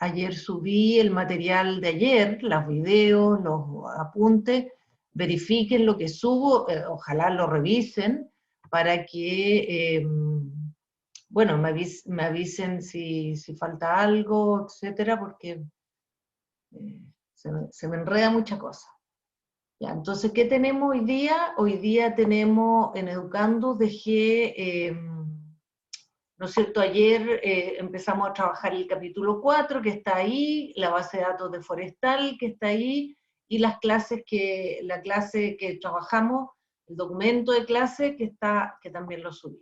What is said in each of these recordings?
ayer subí el material de ayer, los videos, los apuntes, verifiquen lo que subo, ojalá lo revisen, para que, bueno, me avisen si falta algo, etcétera, porque se me enreda mucha cosa. Ya, entonces, ¿qué tenemos hoy día? Hoy día tenemos en Educando, dejé, ¿no es cierto? Ayer empezamos a trabajar el capítulo 4, que está ahí, la base de datos de Forestal, que está ahí, y la clase que trabajamos, el documento de clase que también lo subí.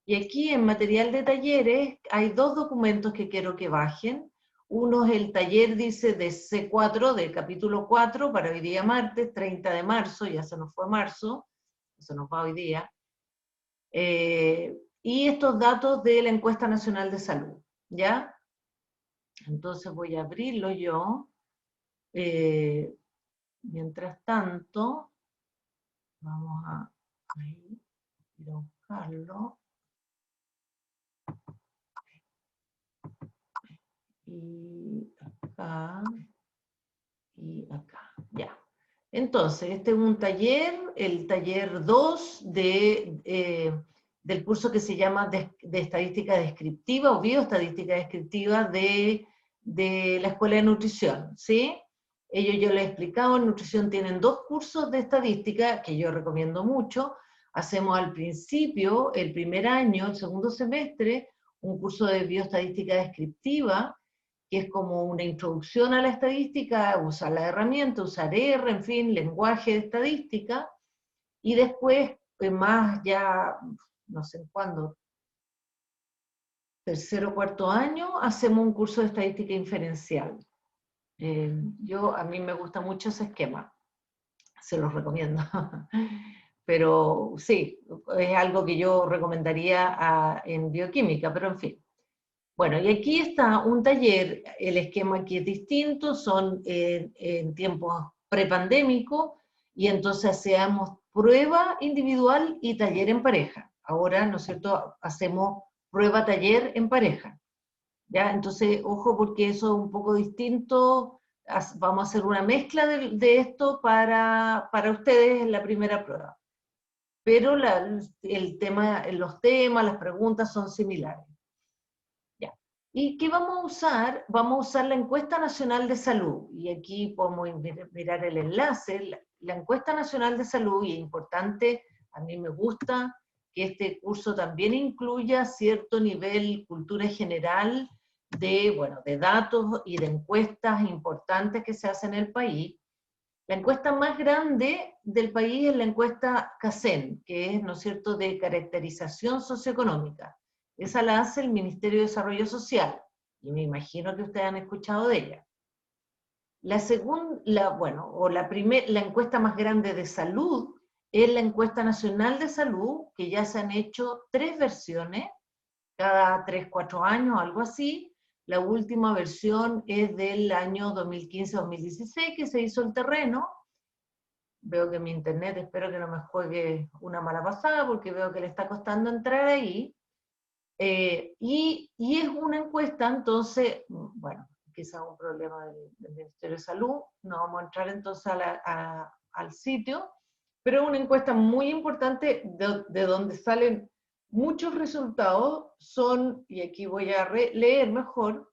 Y aquí en material de talleres hay dos documentos que quiero que bajen. Uno es el taller, dice, de C4, del capítulo 4, para hoy día martes, 30 de marzo, ya se nos fue marzo, se nos va hoy día. Y estos datos de la Encuesta Nacional de Salud, ¿ya? Entonces voy a abrirlo yo. Mientras tanto, vamos a ir a buscarlo. Y acá, y acá, ya. Entonces, este es un taller, el taller 2 del curso que se llama de Estadística Descriptiva o Bioestadística Descriptiva de la Escuela de Nutrición, ¿sí? Yo les he explicado, en nutrición tienen dos cursos de estadística que yo recomiendo mucho. Hacemos al principio, el primer año, el segundo semestre, un curso de bioestadística descriptiva, que es como una introducción a la estadística, usar la herramienta, usar R, en fin, lenguaje de estadística, y después, más ya, no sé cuándo, tercero o cuarto año, hacemos un curso de estadística inferencial. A mí me gusta mucho ese esquema, se los recomiendo. Pero sí, es algo que yo recomendaría en bioquímica, pero en fin. Bueno, y aquí está un taller, el esquema aquí es distinto, son en tiempos prepandémicos, y entonces hacemos prueba individual y taller en pareja. Ahora, ¿no es cierto?, hacemos prueba-taller en pareja. ¿Ya? Entonces, ojo, porque eso es un poco distinto, vamos a hacer una mezcla de esto para ustedes en la primera prueba. Pero los temas, las preguntas son similares. ¿Y qué vamos a usar? Vamos a usar la Encuesta Nacional de Salud, y aquí podemos mirar el enlace. La Encuesta Nacional de Salud, y es importante, a mí me gusta que este curso también incluya cierto nivel cultura general de datos y de encuestas importantes que se hacen en el país. La encuesta más grande del país es la encuesta CACEN, que es, ¿no es cierto?, de caracterización socioeconómica. Esa la hace el Ministerio de Desarrollo Social, y me imagino que ustedes han escuchado de ella. La encuesta más grande de salud es la Encuesta Nacional de Salud, que ya se han hecho 3 versiones, cada 3, 4 años, algo así. La última versión es del año 2015-2016, que se hizo el terreno. Veo que mi internet, espero que no me juegue una mala pasada, porque veo que le está costando entrar ahí. Y es una encuesta, entonces, bueno, quizá un problema del Ministerio de Salud, no vamos a entrar entonces al sitio, pero es una encuesta muy importante de donde salen muchos resultados, y aquí voy a leer mejor,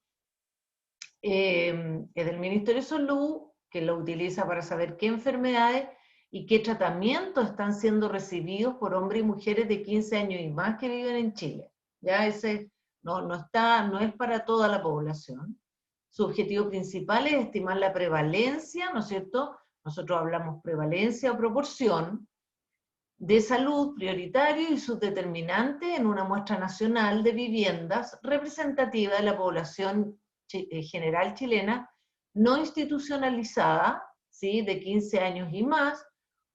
es del Ministerio de Salud, que lo utiliza para saber qué enfermedades y qué tratamientos están siendo recibidos por hombres y mujeres de 15 años y más que viven en Chile. Ya ese no es para toda la población. Su objetivo principal es estimar la prevalencia, ¿no es cierto? Nosotros hablamos prevalencia o proporción de salud prioritario y sus determinantes en una muestra nacional de viviendas representativa de la población general chilena no institucionalizada, ¿sí?, de 15 años y más,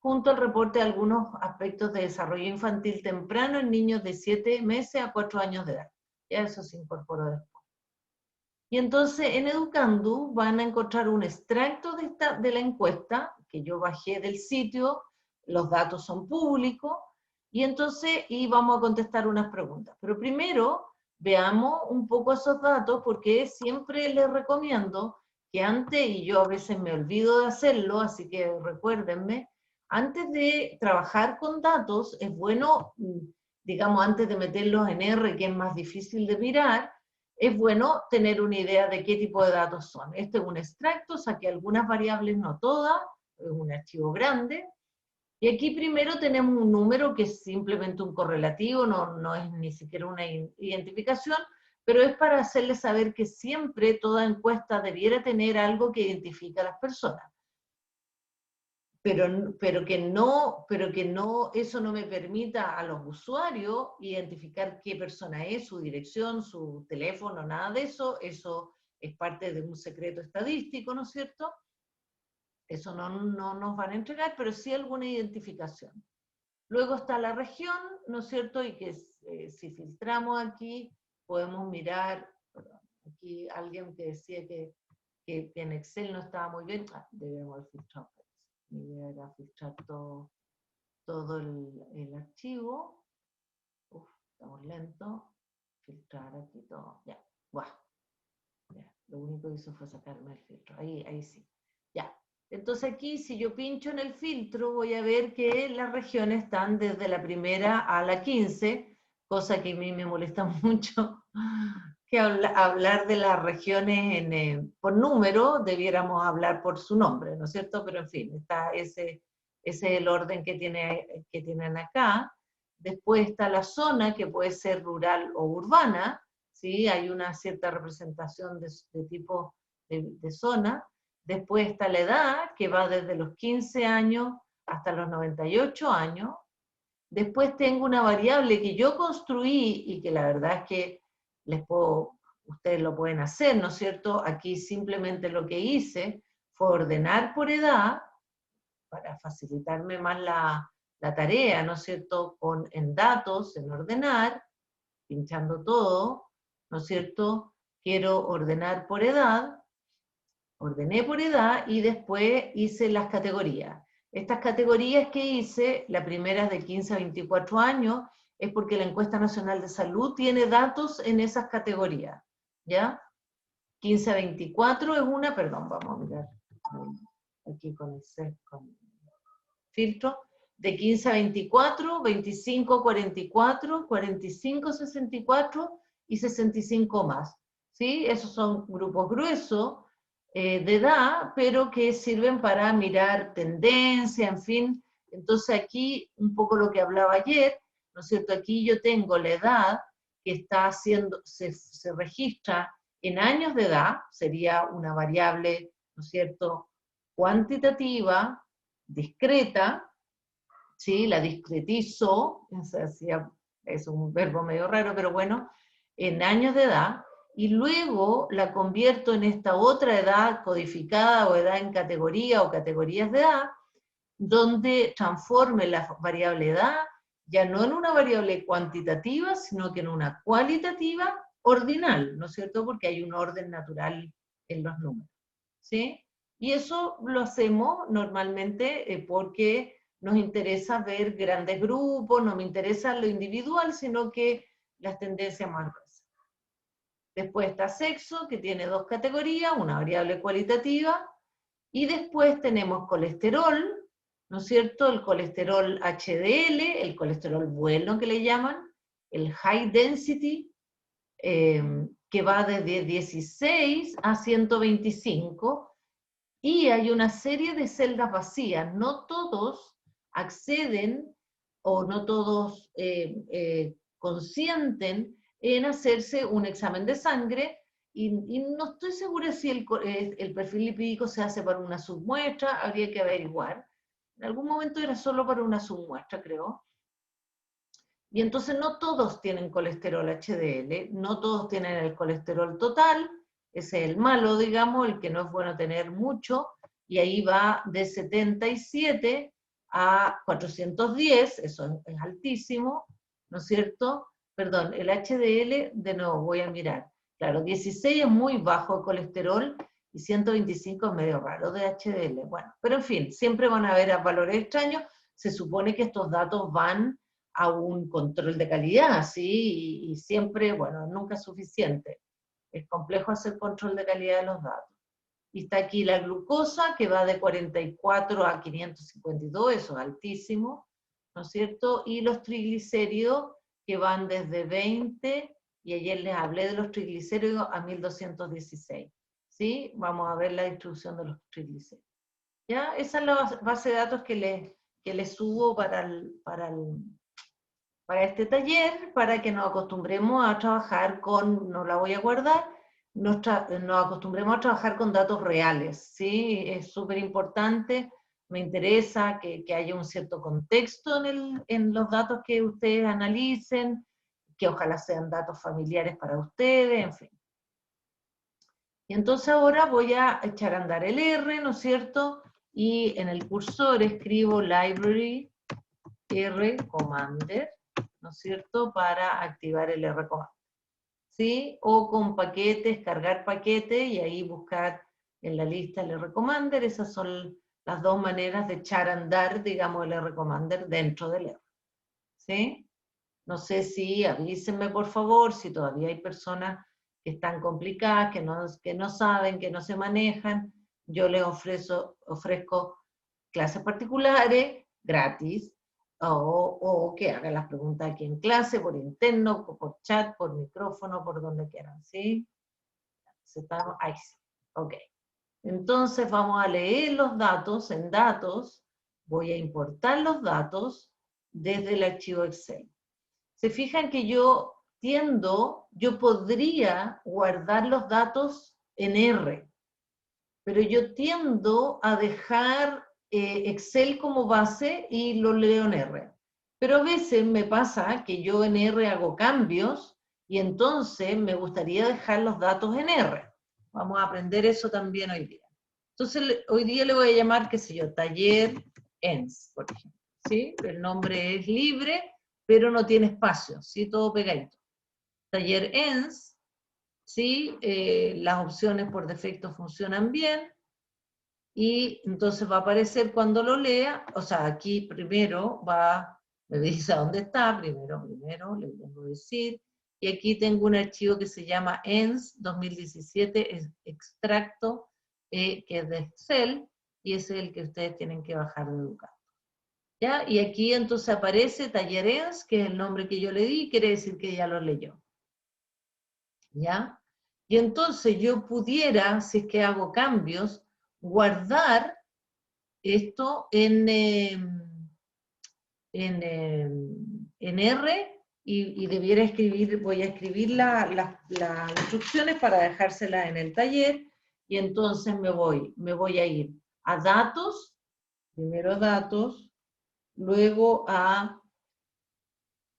junto al reporte de algunos aspectos de desarrollo infantil temprano en niños de 7 meses a 4 años de edad. Ya eso se incorporó después. Y entonces en Educando van a encontrar un extracto de la encuesta que yo bajé del sitio, los datos son públicos, y entonces vamos a contestar unas preguntas. Pero primero veamos un poco esos datos, porque siempre les recomiendo que antes, y yo a veces me olvido de hacerlo, así que recuérdenme, antes de trabajar con datos, es bueno, digamos, antes de meterlos en R, que es más difícil de mirar, es bueno tener una idea de qué tipo de datos son. Este es un extracto, saqué algunas variables, no todas, es un archivo grande, y aquí primero tenemos un número que es simplemente un correlativo, no es ni siquiera una identificación, pero es para hacerles saber que siempre toda encuesta debiera tener algo que identifique a las personas. Pero que no, eso no me permita a los usuarios identificar qué persona es, su dirección, su teléfono, nada de eso. Eso es parte de un secreto estadístico, ¿no es cierto? Eso no nos van a entregar, pero sí alguna identificación. Luego está la región, ¿no es cierto? Y que si filtramos aquí, podemos mirar, perdón, aquí alguien que decía que en Excel no estaba muy bien, debemos haber filtrado. Mi idea era filtrar todo el archivo. Uf, estamos lentos. Filtrar aquí todo. Ya, guau. Ya, lo único que hizo fue sacarme el filtro. Ahí sí. Ya. Entonces aquí, si yo pincho en el filtro, voy a ver que las regiones están desde la primera a la 15, cosa que a mí me molesta mucho, que hablar de las regiones por número, debiéramos hablar por su nombre, ¿no es cierto? Pero en fin, está ese es el orden que tienen acá. Después está la zona, que puede ser rural o urbana, ¿sí? Hay una cierta representación de tipo de zona. Después está la edad, que va desde los 15 años hasta los 98 años. Después tengo una variable que yo construí y que la verdad es que ustedes lo pueden hacer, ¿no es cierto? Aquí simplemente lo que hice fue ordenar por edad, para facilitarme más la tarea, ¿no es cierto? En datos, en ordenar, pinchando todo, ¿no es cierto? Quiero ordenar por edad, ordené por edad y después hice las categorías. Estas categorías que hice, la primera es de 15 a 24 años, es porque la Encuesta Nacional de Salud tiene datos en esas categorías, ¿ya? 15 a 24 es una, perdón, vamos a mirar aquí con filtro, de 15 a 24, 25 a 44, 45 a 64 y 65 más, ¿sí? Esos son grupos gruesos de edad, pero que sirven para mirar tendencia, en fin. Entonces aquí, un poco lo que hablaba ayer, ¿no es cierto? Aquí yo tengo la edad que está haciendo, se registra en años de edad, sería una variable, ¿no es cierto?, cuantitativa, discreta, ¿sí? La discretizo, es un verbo medio raro, pero bueno, en años de edad, y luego la convierto en esta otra edad codificada o edad en categoría o categorías de edad, donde transforme la variable edad ya no en una variable cuantitativa, sino que en una cualitativa ordinal, ¿no es cierto? Porque hay un orden natural en los números, ¿sí? Y eso lo hacemos normalmente porque nos interesa ver grandes grupos, no me interesa lo individual, sino que las tendencias más gruesas. Después está sexo, que tiene dos categorías, una variable cualitativa, y después tenemos colesterol, ¿no es cierto? El colesterol HDL, el colesterol bueno que le llaman, el high density, que va desde 16 a 125, y hay una serie de celdas vacías. No todos acceden o no todos consienten en hacerse un examen de sangre, y no estoy segura si el perfil lipídico se hace para una submuestra, habría que averiguar. En algún momento era solo para una submuestra, creo. Y entonces no todos tienen colesterol HDL, no todos tienen el colesterol total, ese es el malo, digamos, el que no es bueno tener mucho, y ahí va de 77 a 410, eso es altísimo, ¿no es cierto? Perdón, el HDL, de nuevo, voy a mirar. Claro, 16 es muy bajo el colesterol y 125 es medio raro de HDL. Bueno, pero en fin, siempre van a haber valores extraños. Se supone que estos datos van a un control de calidad, ¿sí? Y siempre, bueno, nunca es suficiente. Es complejo hacer control de calidad de los datos. Y está aquí la glucosa, que va de 44 a 552, eso es altísimo, ¿no es cierto? Y los triglicéridos, que van desde 20, y ayer les hablé de los triglicéridos, a 1216. ¿Sí? Vamos a ver la distribución de los triglicéridos. ¿Ya? Esa es la base de datos que les subo para este taller, para que nos acostumbremos a trabajar con, no la voy a guardar, nos acostumbremos a trabajar con datos reales, ¿sí? Es súper importante, me interesa que haya un cierto contexto en los datos que ustedes analicen, que ojalá sean datos familiares para ustedes, en fin. Y entonces ahora voy a echar a andar el R, ¿no es cierto? Y en el cursor escribo library R commander, ¿no es cierto?, para activar el R-Commander, ¿sí? O con paquetes, cargar paquete y ahí buscar en la lista el R-Commander. Esas son las dos maneras de echar a andar, digamos, el R-Commander dentro del R, ¿sí? No sé si, avísenme por favor, si todavía hay personas que están complicadas, que no saben, que no se manejan. Yo les ofrezco clases particulares, gratis, o que hagan las preguntas aquí en clase, por interno, por chat, por micrófono, por donde quieran, ¿sí? Ahí sí, ok. Entonces vamos a leer los datos, en datos, voy a importar los datos desde el archivo Excel. Se fijan que yo podría guardar los datos en R, pero yo tiendo a dejar Excel como base y lo leo en R. Pero a veces me pasa que yo en R hago cambios y entonces me gustaría dejar los datos en R. Vamos a aprender eso también hoy día. Entonces hoy día le voy a llamar, qué sé yo, taller ENS, por ejemplo. ¿Sí? El nombre es libre, pero no tiene espacio, ¿sí? Todo pegadito. Taller ENS, ¿sí? Las opciones por defecto funcionan bien, y entonces va a aparecer cuando lo lea, o sea, aquí primero me dice a dónde está, primero, le tengo que decir, y aquí tengo un archivo que se llama ENS 2017 extracto, que es de Excel, y ese es el que ustedes tienen que bajar de Educando. ¿Ya? Y aquí entonces aparece taller ENS, que es el nombre que yo le di, quiere decir que ya lo leyó. ¿Ya? Y entonces yo pudiera, si es que hago cambios, guardar esto en R, y debiera escribir, voy a escribir las instrucciones para dejárselas en el taller, y entonces me voy a ir a datos, primero datos, luego a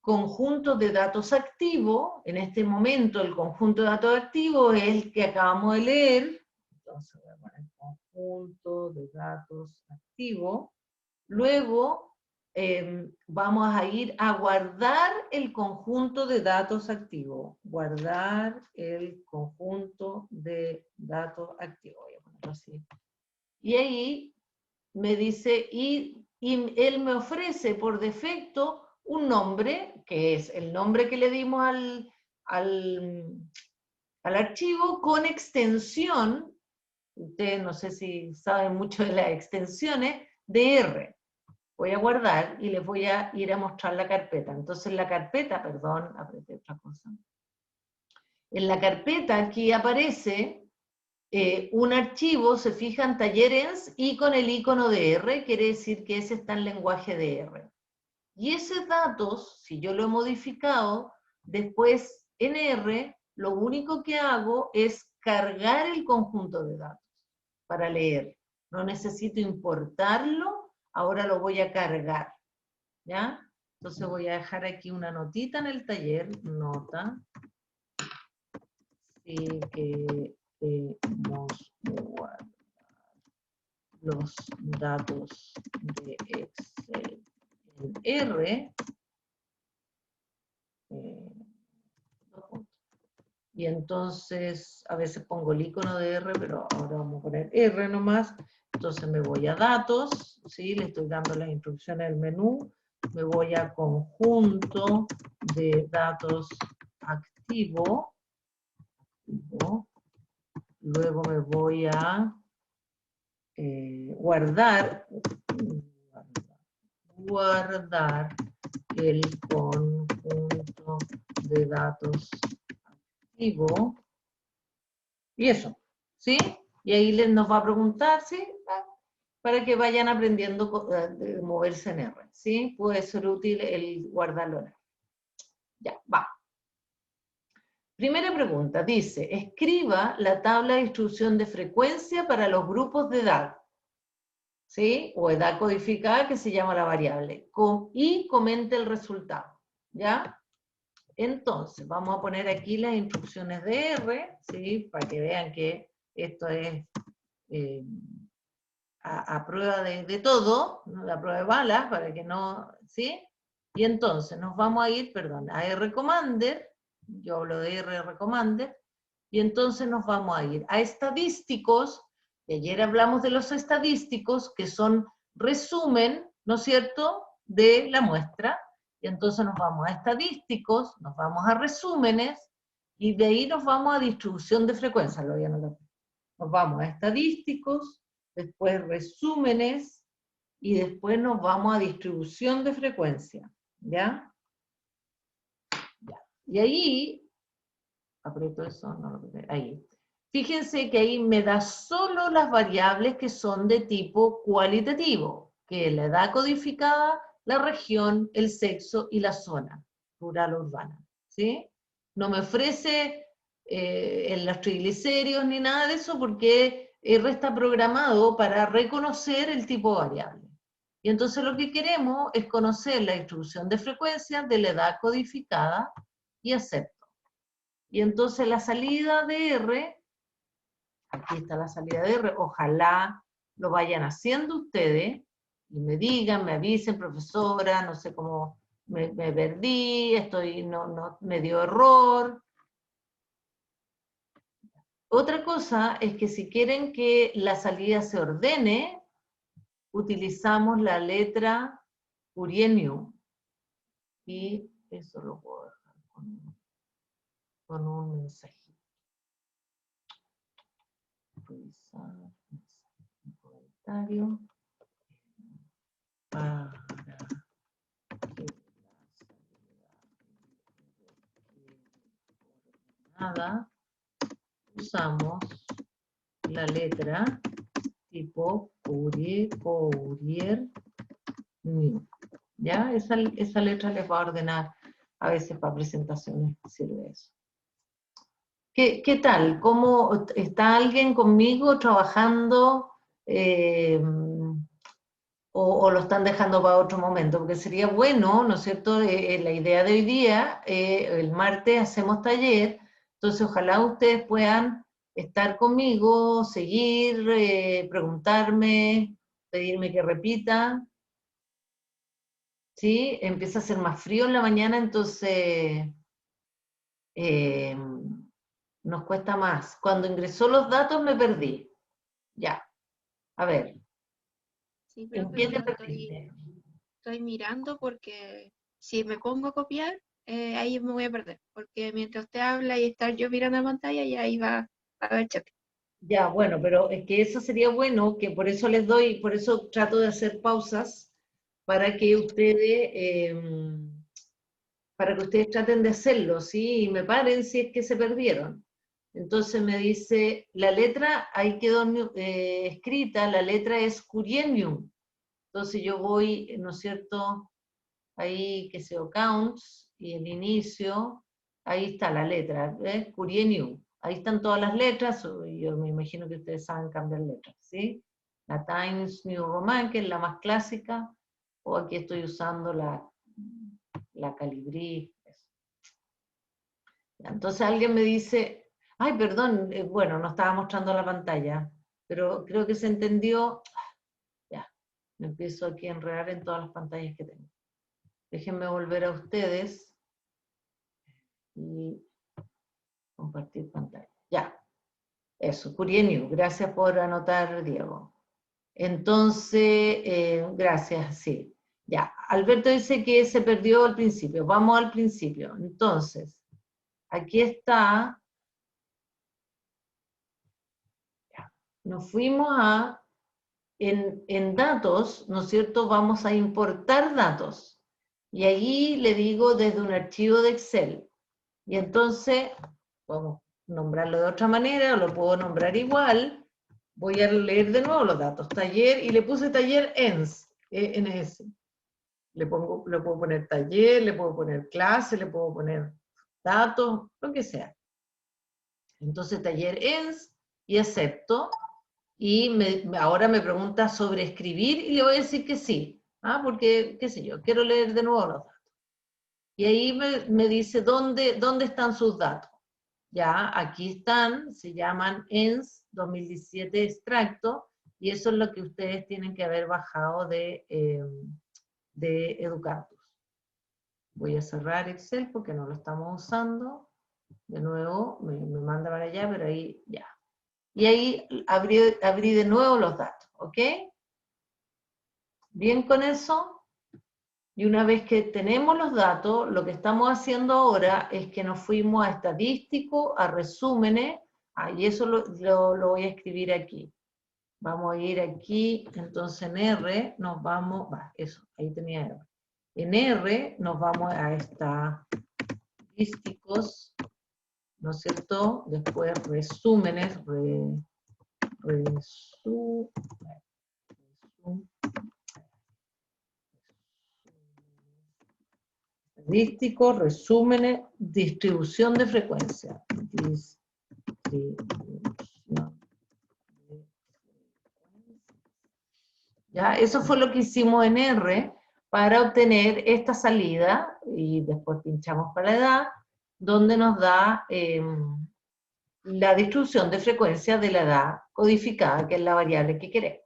conjunto de datos activo. En este momento el conjunto de datos activos es el que acabamos de leer, entonces voy a poner conjunto de datos activo. Luego vamos a ir a guardar el conjunto de datos activo. Guardar el conjunto de datos activo. Voy a ponerlo así. Y ahí me dice, y él me ofrece por defecto un nombre, que es el nombre que le dimos al archivo, con extensión. Ustedes no sé si saben mucho de las extensiones, de R. Voy a guardar y les voy a ir a mostrar la carpeta. Entonces la carpeta, perdón, apreté otra cosa. En la carpeta aquí aparece un archivo, se fijan, talleres, y con el icono de R, quiere decir que ese está en lenguaje de R. Y esos datos, si yo lo he modificado, después en R, lo único que hago es cargar el conjunto de datos para leer. No necesito importarlo, ahora lo voy a cargar. ¿Ya? Entonces voy a dejar aquí una notita en el taller, nota, sí, que debemos guardar los datos de Excel en R, y entonces a veces pongo el icono de R, pero ahora vamos a poner R nomás. Entonces me voy a datos, ¿sí? Le estoy dando las instrucciones del menú, me voy a conjunto de datos activo, luego me voy a guardar el conjunto de datos activo, y eso, ¿sí? Y ahí nos va a preguntar, ¿sí? Para que vayan aprendiendo a moverse en R, ¿sí? Puede ser útil el guardarlo en R. Ya, va. Primera pregunta, dice, escriba la tabla de distribución de frecuencia para los grupos de edad, ¿sí? O edad codificada, que se llama la variable, y comente el resultado, ¿ya? Entonces, vamos a poner aquí las instrucciones de R, ¿sí? Para que vean que esto es a prueba de todo, ¿no? A prueba de balas, para que no, ¿sí? Y entonces nos vamos a ir, perdón, a R Commander, yo hablo de R Commander, y entonces nos vamos a ir a estadísticos, y ayer hablamos de los estadísticos, que son resumen, ¿no es cierto?, de la muestra, y entonces nos vamos a estadísticos, nos vamos a resúmenes, y de ahí nos vamos a distribución de frecuencia, lo voy a anotar. Nos vamos a estadísticos, después resúmenes, y después nos vamos a distribución de frecuencia, ¿ya? Ya. Y ahí, aprieto eso, no lo aprieto, ahí. Fíjense que ahí me da solo las variables que son de tipo cualitativo, que es la edad codificada, la región, el sexo y la zona, rural o urbana, ¿sí? No me ofrece en los triglicéridos ni nada de eso porque R está programado para reconocer el tipo de variable. Y entonces lo que queremos es conocer la distribución de frecuencia de la edad codificada y acepto. Y entonces la salida de R, aquí está la salida de R, ojalá lo vayan haciendo ustedes y me digan, me avisen, profesora, no sé cómo me perdí, me dio error. Otra cosa es que si quieren que la salida se ordene, utilizamos la letra Urieniu. Y eso lo puedo dejar con un mensajito. Revisar, un comentario para que nada usamos la letra tipo Courier New. ¿Ya? Esa letra les va a ordenar a veces para presentaciones, sirve eso. ¿Qué tal? ¿Cómo está alguien conmigo trabajando o lo están dejando para otro momento? Porque sería bueno, ¿no es cierto? La idea de hoy día, el martes hacemos taller, entonces ojalá ustedes puedan estar conmigo, seguir, preguntarme, pedirme que repita. ¿Sí? Empieza a ser más frío en la mañana, entonces nos cuesta más. Cuando ingresó los datos me perdí. Ya, a ver. Sí, ¿En profe, qué te yo perdiste? estoy mirando porque si me pongo a copiar, ahí me voy a perder. Porque mientras usted habla y estar yo mirando la pantalla, y ahí va a haber chat. Ya, bueno, pero es que eso sería bueno, que por eso les doy, por eso trato de hacer pausas para que ustedes traten de hacerlo, ¿sí? Y me paren si es que se perdieron. Entonces me dice, la letra, ahí quedó escrita, la letra es Curienium. Entonces yo voy, ¿no es cierto? Ahí, que se counts, y el inicio, ahí está la letra, ¿ves? Curienium. Ahí están todas las letras, yo me imagino que ustedes saben cambiar letras, ¿sí? La Times New Roman, que es la más clásica, o aquí estoy usando la Calibri. Entonces alguien me dice, ay, perdón, bueno, no estaba mostrando la pantalla, pero creo que se entendió. Ya, me empiezo aquí a enredar en todas las pantallas que tengo. Déjenme volver a ustedes y compartir pantalla. Ya, eso, Curienio, gracias por anotar, Diego. Entonces, gracias, sí. Ya, Alberto dice que se perdió al principio. Vamos al principio. Entonces, aquí está. Ya, nos fuimos a, en datos, ¿no es cierto? Vamos a importar datos. Y ahí le digo desde un archivo de Excel. Y entonces, vamos a nombrarlo de otra manera, o lo puedo nombrar igual. Voy a leer de nuevo los datos. Taller, y le puse taller ENS, ENS. Le puedo poner taller, le puedo poner clase, le puedo poner datos, lo que sea. Entonces taller ENS, y acepto. Y ahora me pregunta sobre escribir, y le voy a decir que sí. Porque, qué sé yo, quiero leer de nuevo los datos. Y ahí me dice dónde están sus datos. Ya, aquí están, se llaman ENS 2017 extracto, y eso es lo que ustedes tienen que haber bajado de Educatus. Voy a cerrar Excel porque no lo estamos usando. De nuevo, me manda para allá, pero ahí ya. Y ahí abrí de nuevo los datos, ¿ok? Bien con eso. Y una vez que tenemos los datos, lo que estamos haciendo ahora es que nos fuimos a estadístico, a resúmenes, y eso lo voy a escribir aquí. Vamos a ir aquí, entonces en R nos vamos, eso, ahí tenía R. En R nos vamos a estadísticos, ¿no es cierto? Después resúmenes, estadísticos, resúmenes, distribución de frecuencia. ¿Ya? Eso fue lo que hicimos en R para obtener esta salida, y después pinchamos para la edad, donde nos da la distribución de frecuencia de la edad codificada, que es la variable que queremos.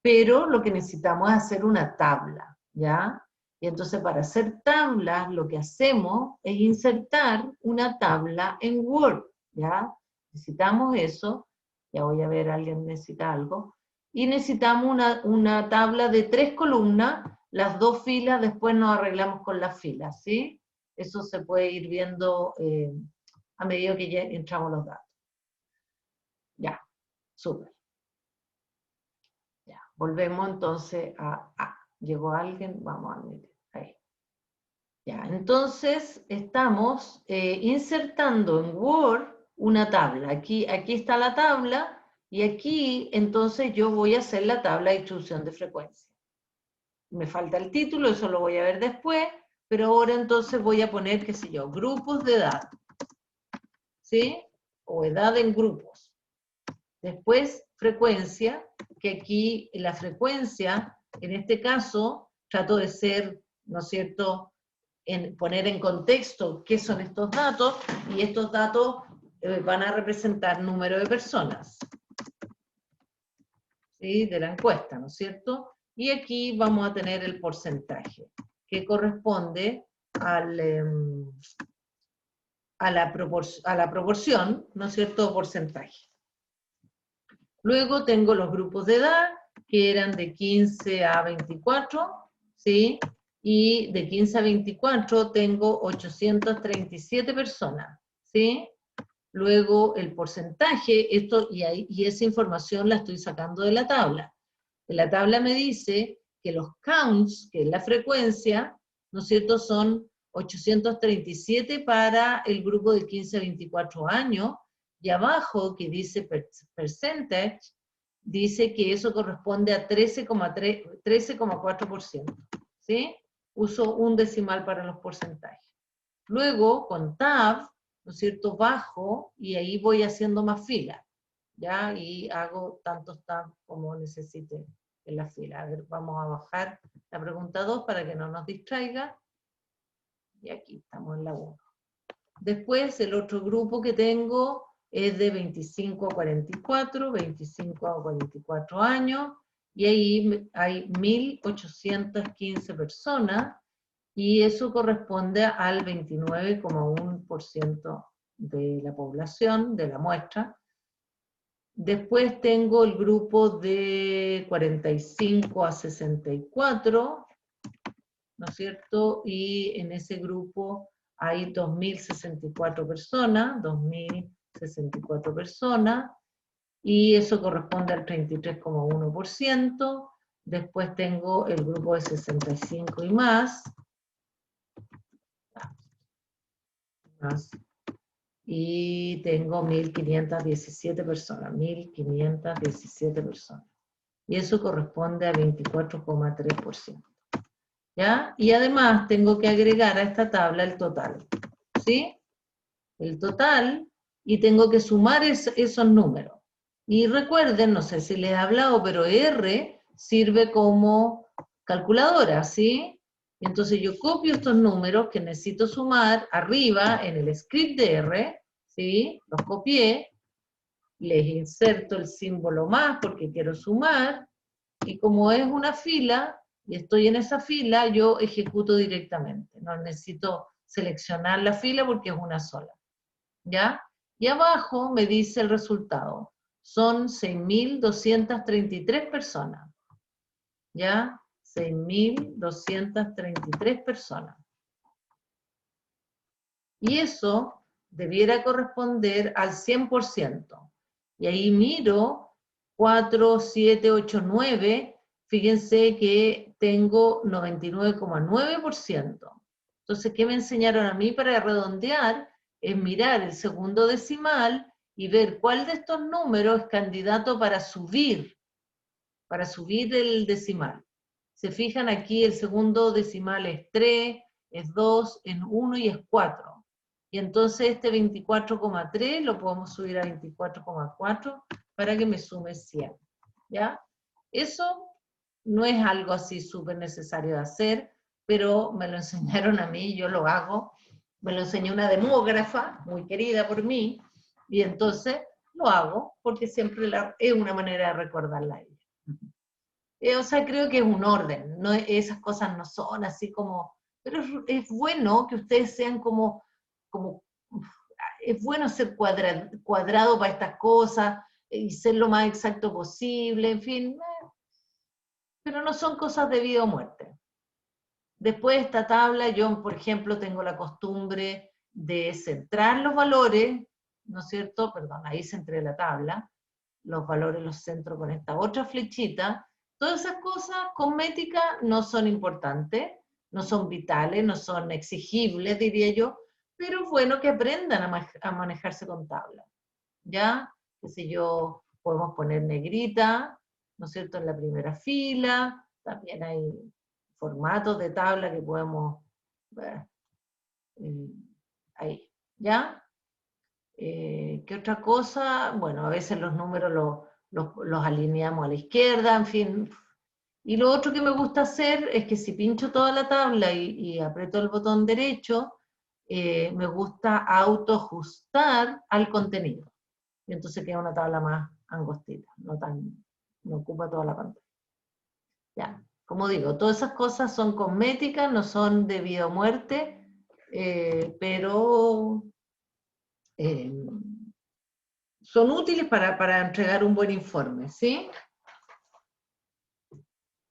Pero lo que necesitamos es hacer una tabla, ¿ya? Y entonces para hacer tablas lo que hacemos es insertar una tabla en Word, ¿ya? Necesitamos eso, ya voy a ver, alguien necesita algo, y necesitamos una tabla de 3 columnas, las 2 filas, después nos arreglamos con las filas, ¿sí? Eso se puede ir viendo a medida que ya entramos los datos. Ya, súper. Ya, volvemos entonces llegó alguien, vamos a admitir, ahí. Ya, entonces estamos insertando en Word una tabla. Aquí está la tabla, y aquí entonces yo voy a hacer la tabla de distribución de frecuencia. Me falta el título, eso lo voy a ver después, pero ahora entonces voy a poner, qué sé yo, grupos de edad, ¿sí? O edad en grupos. Después, frecuencia, que aquí la frecuencia, en este caso, trato de ser, ¿no es cierto?, poner en contexto qué son estos datos, y estos datos van a representar número de personas, ¿sí?, de la encuesta, ¿no es cierto? Y aquí vamos a tener el porcentaje, que corresponde a la proporción, ¿no es cierto?, porcentaje. Luego tengo los grupos de edad, que eran de 15 a 24, ¿sí? Y de 15 a 24 tengo 837 personas, ¿sí? Luego el porcentaje, y esa información la estoy sacando de la tabla. En la tabla me dice que los counts, que es la frecuencia, ¿no es cierto?, son 837 para el grupo de 15 a 24 años, y abajo, que dice percentage, dice que eso corresponde a 13,4%, ¿sí? Uso un decimal para los porcentajes. Luego, con tab, ¿no es cierto?, bajo, y ahí voy haciendo más filas, ¿ya? Y hago tantos tabs como necesite en la fila. A ver, vamos a bajar la pregunta 2 para que no nos distraiga. Y aquí estamos en la 1. Después, el otro grupo que tengo es de 25 a 44, 25 a 44 años, y ahí hay 1.815 personas, y eso corresponde al 29,1% de la población, de la muestra. Después tengo el grupo de 45 a 64, ¿no es cierto? Y en ese grupo hay 2.064 personas, 2.064 personas, y eso corresponde al 33,1%. Después tengo el grupo de 65 y más, y tengo 1.517 personas, 1.517 personas. Y eso corresponde a 24,3%. ¿Ya? Y además tengo que agregar a esta tabla el total, ¿sí? El total, y tengo que sumar esos números. Y recuerden, no sé si les he hablado, pero R sirve como calculadora, ¿sí? Entonces yo copio estos números que necesito sumar arriba en el script de R, ¿sí? Los copié, les inserto el símbolo más porque quiero sumar, y como es una fila, y estoy en esa fila, yo ejecuto directamente. No necesito seleccionar la fila porque es una sola. ¿Ya? Y abajo me dice el resultado. Son 6.233 personas. ¿Ya? 6.233 personas. Y eso debiera corresponder al 100%. Y ahí miro 4, 7, 8, 9. Fíjense que tengo 99,9%. Entonces, ¿qué me enseñaron a mí para redondear? Es mirar el segundo decimal y ver cuál de estos números es candidato para subir el decimal. Se fijan aquí, el segundo decimal es 3, es 2, es 1 y es 4. Y entonces este 24,3 lo podemos subir a 24,4 para que me sume 100. ¿Ya? Eso no es algo así súper necesario de hacer, pero me lo enseñaron a mí, yo lo hago. Me lo enseñó una demógrafa, muy querida por mí, y entonces lo hago, porque siempre es una manera de recordarla a ella. O sea, creo que es un orden, no, esas cosas no son así como, pero es bueno que ustedes sean como es bueno ser cuadrado para estas cosas y ser lo más exacto posible, en fin, pero no son cosas de vida o muerte. Después de esta tabla, yo, por ejemplo, tengo la costumbre de centrar los valores, ¿no es cierto? Perdón, ahí centré la tabla, los valores los centro con esta otra flechita. Todas esas cosas cosméticas no son importantes, no son vitales, no son exigibles, diría yo, pero es bueno que aprendan a manejarse con tabla. ¿Ya? Qué sé yo, podemos poner negrita, ¿no es cierto?, en la primera fila, también hay formatos de tabla que podemos ver ahí, ¿ya? ¿Qué otra cosa? Bueno, a veces los números los alineamos a la izquierda, en fin. Y lo otro que me gusta hacer es que si pincho toda la tabla y aprieto el botón derecho, me gusta autoajustar al contenido. Y entonces queda una tabla más angostita, no ocupa toda la pantalla. Ya, como digo, todas esas cosas son cosméticas, no son de vida o muerte, pero son útiles para entregar un buen informe, ¿sí?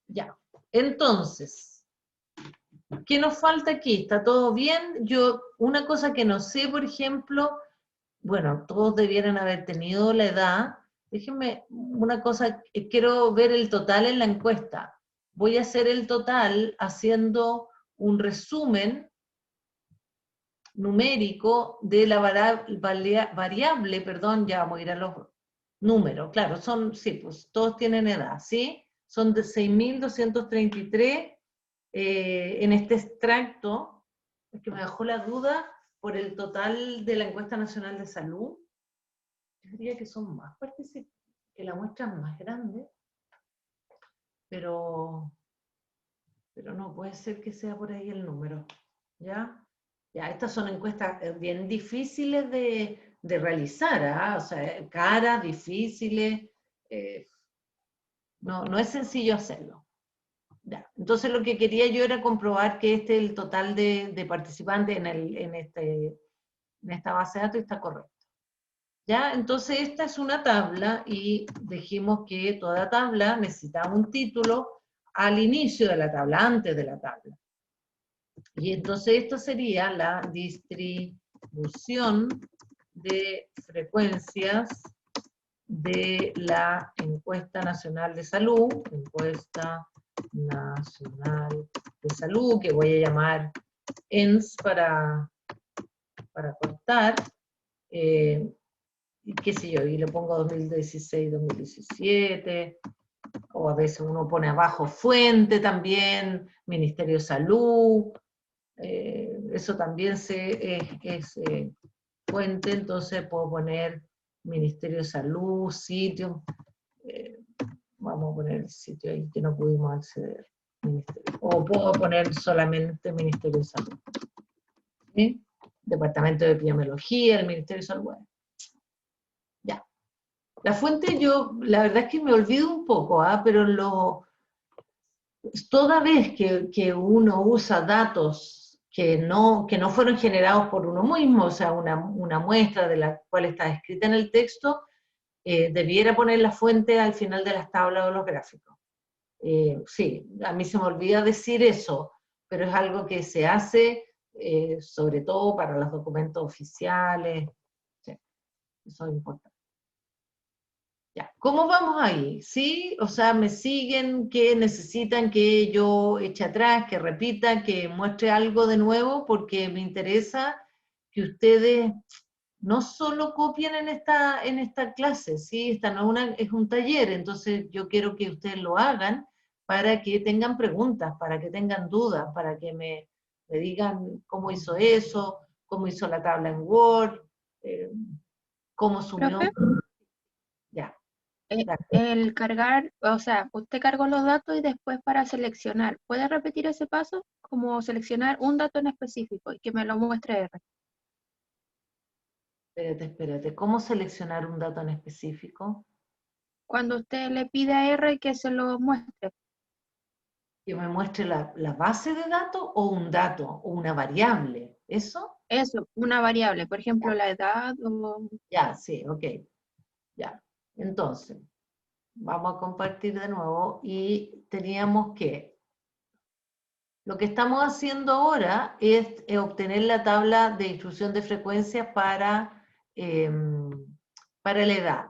Ya, entonces, ¿qué nos falta aquí? ¿Está todo bien? Yo, una cosa que no sé, por ejemplo, bueno, todos debieran haber tenido la edad. Déjenme una cosa, quiero ver el total en la encuesta. Voy a hacer el total haciendo un resumen numérico de la variable, perdón, ya vamos a ir a los números, claro, sí, pues todos tienen edad, ¿sí? Son de 6.233 en este extracto, es que me dejó la duda por el total de la encuesta nacional de salud. Yo diría que son más participantes, que la muestra es más grande, pero no, puede ser que sea por ahí el número, ¿ya? Ya, estas son encuestas bien difíciles de realizar, ¿ah? O sea, caras, difíciles, no es sencillo hacerlo. Ya. Entonces lo que quería yo era comprobar que el total de participantes en esta base de datos está correcto. ¿Ya? Entonces esta es una tabla y dijimos que toda tabla necesitaba un título al inicio de la tabla, antes de la tabla. Y entonces esto sería la distribución de frecuencias de la Encuesta Nacional de Salud, Encuesta Nacional de Salud, que voy a llamar ENS para cortar, y qué sé yo, y le pongo 2016, 2017, o a veces uno pone abajo fuente también, Ministerio de Salud, eso también es fuente, entonces puedo poner Ministerio de Salud, sitio, vamos a poner el sitio ahí que no pudimos acceder, o puedo poner solamente Ministerio de Salud, ¿sí? Departamento de Epidemiología, el Ministerio de Salud, bueno. Ya. La fuente yo, la verdad es que me olvido un poco, pero toda vez que uno usa datos que no fueron generados por uno mismo, o sea, una muestra de la cual está escrita en el texto, debiera poner la fuente al final de las tablas o los gráficos. Sí, a mí se me olvida decir eso, pero es algo que se hace sobre todo para los documentos oficiales. Sí, eso es importante. Ya, ¿cómo vamos ahí? ¿Sí? O sea, ¿me siguen? ¿Que necesitan que yo eche atrás, que repita, que muestre algo de nuevo? Porque me interesa que ustedes no solo copien en esta clase, ¿sí? Esta no es un taller, entonces yo quiero que ustedes lo hagan para que tengan preguntas, para que tengan dudas, para que me digan cómo hizo eso, cómo hizo la tabla en Word, cómo sumió. Profe, Ya. el cargar, o sea, usted cargó los datos y después para seleccionar, ¿puede repetir ese paso? Como seleccionar un dato en específico y que me lo muestre R. Espérate. ¿Cómo seleccionar un dato en específico? Cuando usted le pide a R que se lo muestre, ¿Que me muestre la base de datos o un dato o una variable? ¿Eso? eso, una variable, por ejemplo, la edad o... Ya, sí, ok. Ya. Entonces, vamos a compartir de nuevo y teníamos que, lo que estamos haciendo ahora es obtener la tabla de distribución de frecuencias para la edad.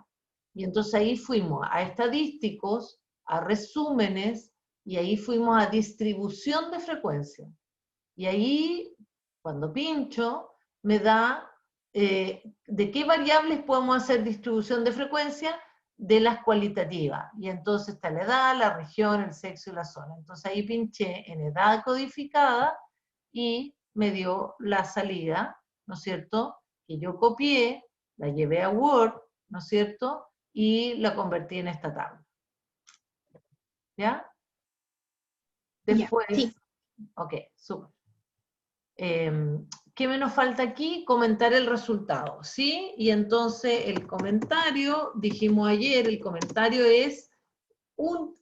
Y entonces ahí fuimos a estadísticos, a resúmenes, y ahí fuimos a distribución de frecuencias. Y ahí, cuando pincho, me da de qué variables podemos hacer distribución de frecuencia, de las cualitativas. Y entonces está la edad, la región, el sexo y la zona. Entonces ahí pinché en edad codificada y me dio la salida, ¿no es cierto? Que yo copié, la llevé a Word, ¿no es cierto? Y la convertí en esta tabla. ¿Ya? Ya, Después, sí. ok, súper. ¿Qué me nos falta aquí? Comentar el resultado, ¿sí? Y entonces el comentario, dijimos ayer, el comentario es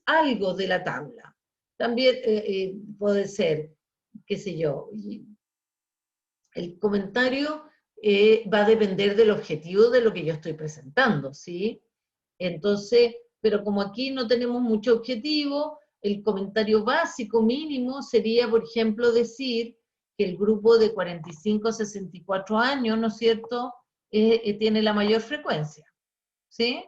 algo de la tabla. También puede ser, qué sé yo, el comentario va a depender del objetivo de lo que yo estoy presentando, ¿sí? Entonces, pero como aquí no tenemos mucho objetivo, el comentario básico mínimo sería, por ejemplo, decir que el grupo de 45 a 64 años, ¿no es cierto?, tiene la mayor frecuencia, ¿sí?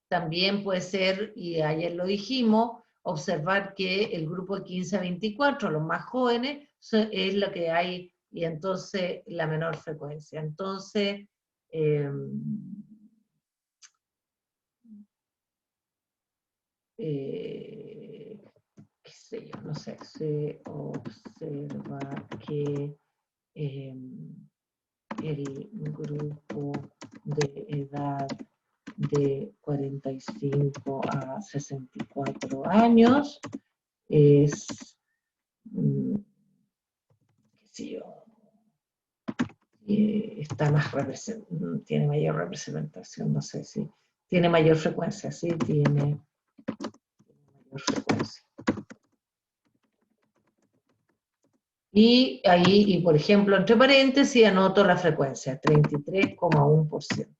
También puede ser, y ayer lo dijimos, observar que el grupo de 15 a 24, los más jóvenes, es lo que hay, y entonces la menor frecuencia. Entonces, qué sé yo, no sé, se observa que el grupo de edad de 45 a 64 años es, qué sé yo, está tiene mayor representación, no sé si, tiene mayor frecuencia, sí, tiene mayor frecuencia. Y ahí, y por ejemplo, entre paréntesis, anoto la frecuencia, 33,1%.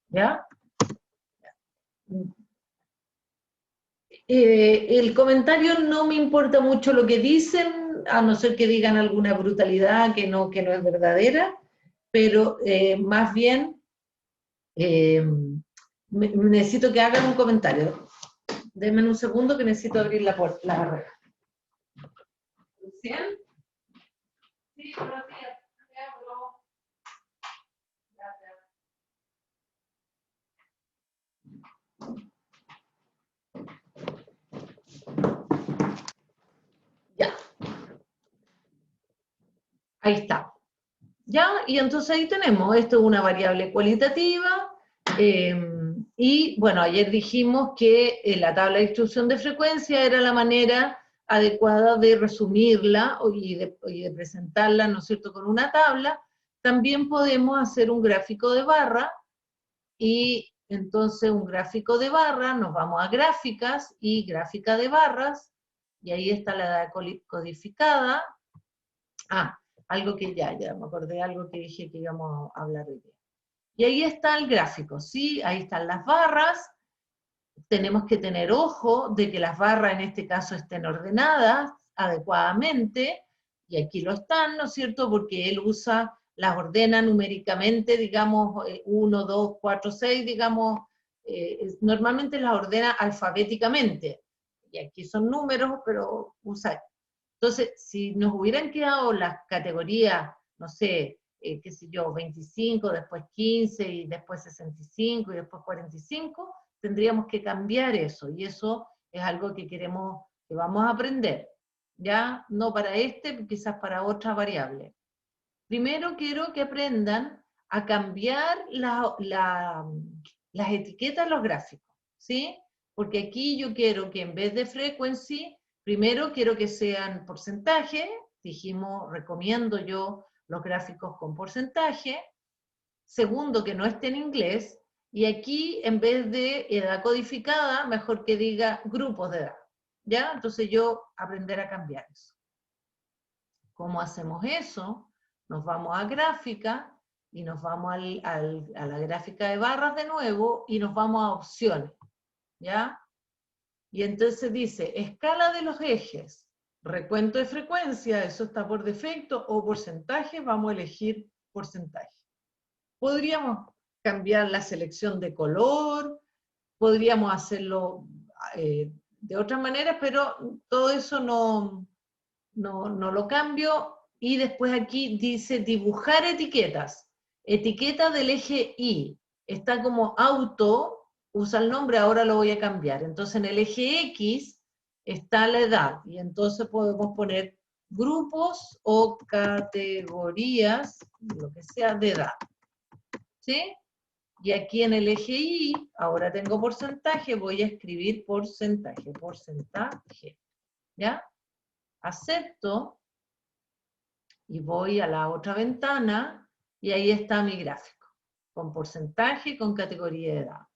¿Ya? El comentario no me importa mucho lo que dicen, a no ser que digan alguna brutalidad que no es verdadera, pero más bien necesito que hagan un comentario. Denme un segundo que necesito abrir la puerta, la barrera. ¿100? Sí, buenos días. Ya. Ahí está. ¿Ya? Y entonces ahí tenemos, esto es una variable cualitativa, y bueno, ayer dijimos que la tabla de distribución de frecuencia era la manera adecuada de resumirla y de presentarla, ¿no es cierto?, con una tabla. También podemos hacer un gráfico de barra, y entonces un gráfico de barra, nos vamos a gráficas y gráfica de barras, y ahí está la edad codificada. Algo que ya me acordé, algo que dije que íbamos a hablar hoy día. Y ahí está el gráfico, ¿sí? Ahí están las barras. Tenemos que tener ojo de que las barras en este caso estén ordenadas adecuadamente, y aquí lo están, ¿no es cierto? Porque él las ordena numéricamente, digamos, 1, 2, 4, 6, digamos, normalmente las ordena alfabéticamente, y aquí son números, pero usa. Entonces, si nos hubieran quedado las categorías, no sé, qué sé yo, 25, después 15, y después 65, y después 45, tendríamos que cambiar eso, y eso es algo que vamos a aprender, ¿ya? No para quizás para otra variable. Primero quiero que aprendan a cambiar las etiquetas en los gráficos, ¿sí? Porque aquí yo quiero que en vez de frequency, primero quiero que sean porcentaje, dijimos, recomiendo yo los gráficos con porcentaje. Segundo, que no esté en inglés, y aquí en vez de edad codificada, mejor que diga grupos de edad, ¿ya? Entonces yo aprender a cambiar eso. ¿Cómo hacemos eso? Nos vamos a gráfica, y nos vamos a la gráfica de barras de nuevo, y nos vamos a opciones, ¿ya? Y entonces dice, escala de los ejes, recuento de frecuencia, eso está por defecto, o porcentaje, vamos a elegir porcentaje. Podríamos cambiar la selección de color, podríamos hacerlo de otras maneras, pero todo eso no lo cambio. Y después aquí dice dibujar etiquetas. Etiqueta del eje Y. Está como auto, usa el nombre, ahora lo voy a cambiar. Entonces en el eje X está la edad, y entonces podemos poner grupos o categorías, lo que sea, de edad. ¿Sí? Y aquí en el eje Y, ahora tengo porcentaje, voy a escribir porcentaje, ¿ya? Acepto, y voy a la otra ventana, y ahí está mi gráfico, con porcentaje, con categoría de edad.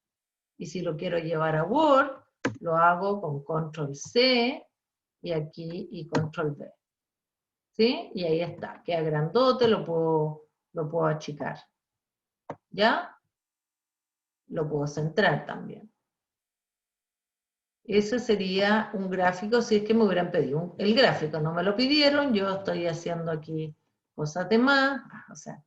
Y si lo quiero llevar a Word, lo hago con Control C, y aquí, y Control V. ¿Sí? Y ahí está, queda grandote, lo puedo achicar. ¿Ya? Lo puedo centrar también. Ese sería un gráfico si es que me hubieran pedido el gráfico. No me lo pidieron, yo estoy haciendo aquí cosas de más, o sea,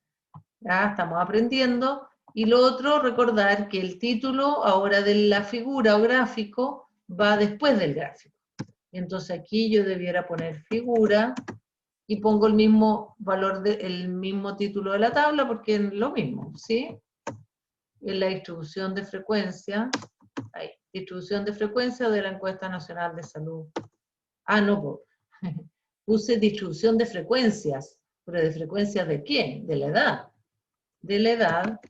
ya estamos aprendiendo. Y lo otro, recordar que el título ahora de la figura o gráfico va después del gráfico. Entonces aquí yo debiera poner figura, y pongo el mismo valor, el mismo título de la tabla, porque es lo mismo, ¿sí? En la distribución de frecuencia, ahí, distribución de frecuencia de la encuesta nacional de salud. No, puse distribución de frecuencias, pero ¿de frecuencias de quién? De la edad. De la edad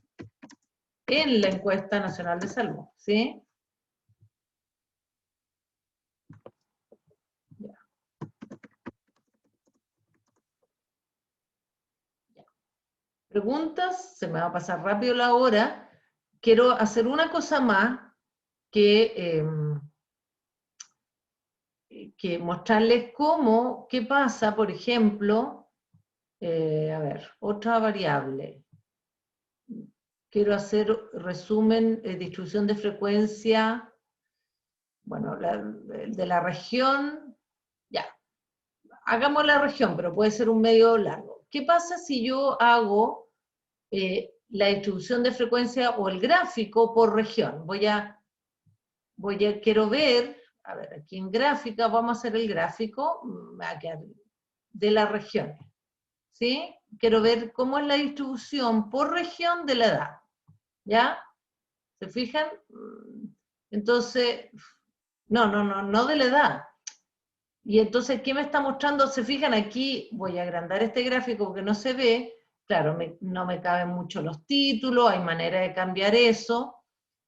en la encuesta nacional de salud, ¿sí? Ya. ¿Preguntas? Se me va a pasar rápido la hora. Quiero hacer una cosa más, que mostrarles qué pasa, por ejemplo, a ver, otra variable. Quiero hacer resumen, distribución de frecuencia, bueno, de la región, ya. hagamos la región, pero puede ser un medio largo. ¿Qué pasa si yo hago la distribución de frecuencia o el gráfico por región? Quiero ver, a ver, aquí en gráfica vamos a hacer el gráfico, me va a quedar de la región, ¿sí? Quiero ver cómo es la distribución por región de la edad, ¿ya? ¿Se fijan? Entonces, no de la edad. Y entonces, ¿qué me está mostrando? Se fijan aquí, voy a agrandar este gráfico porque no se ve, claro, no me caben mucho los títulos, hay manera de cambiar eso,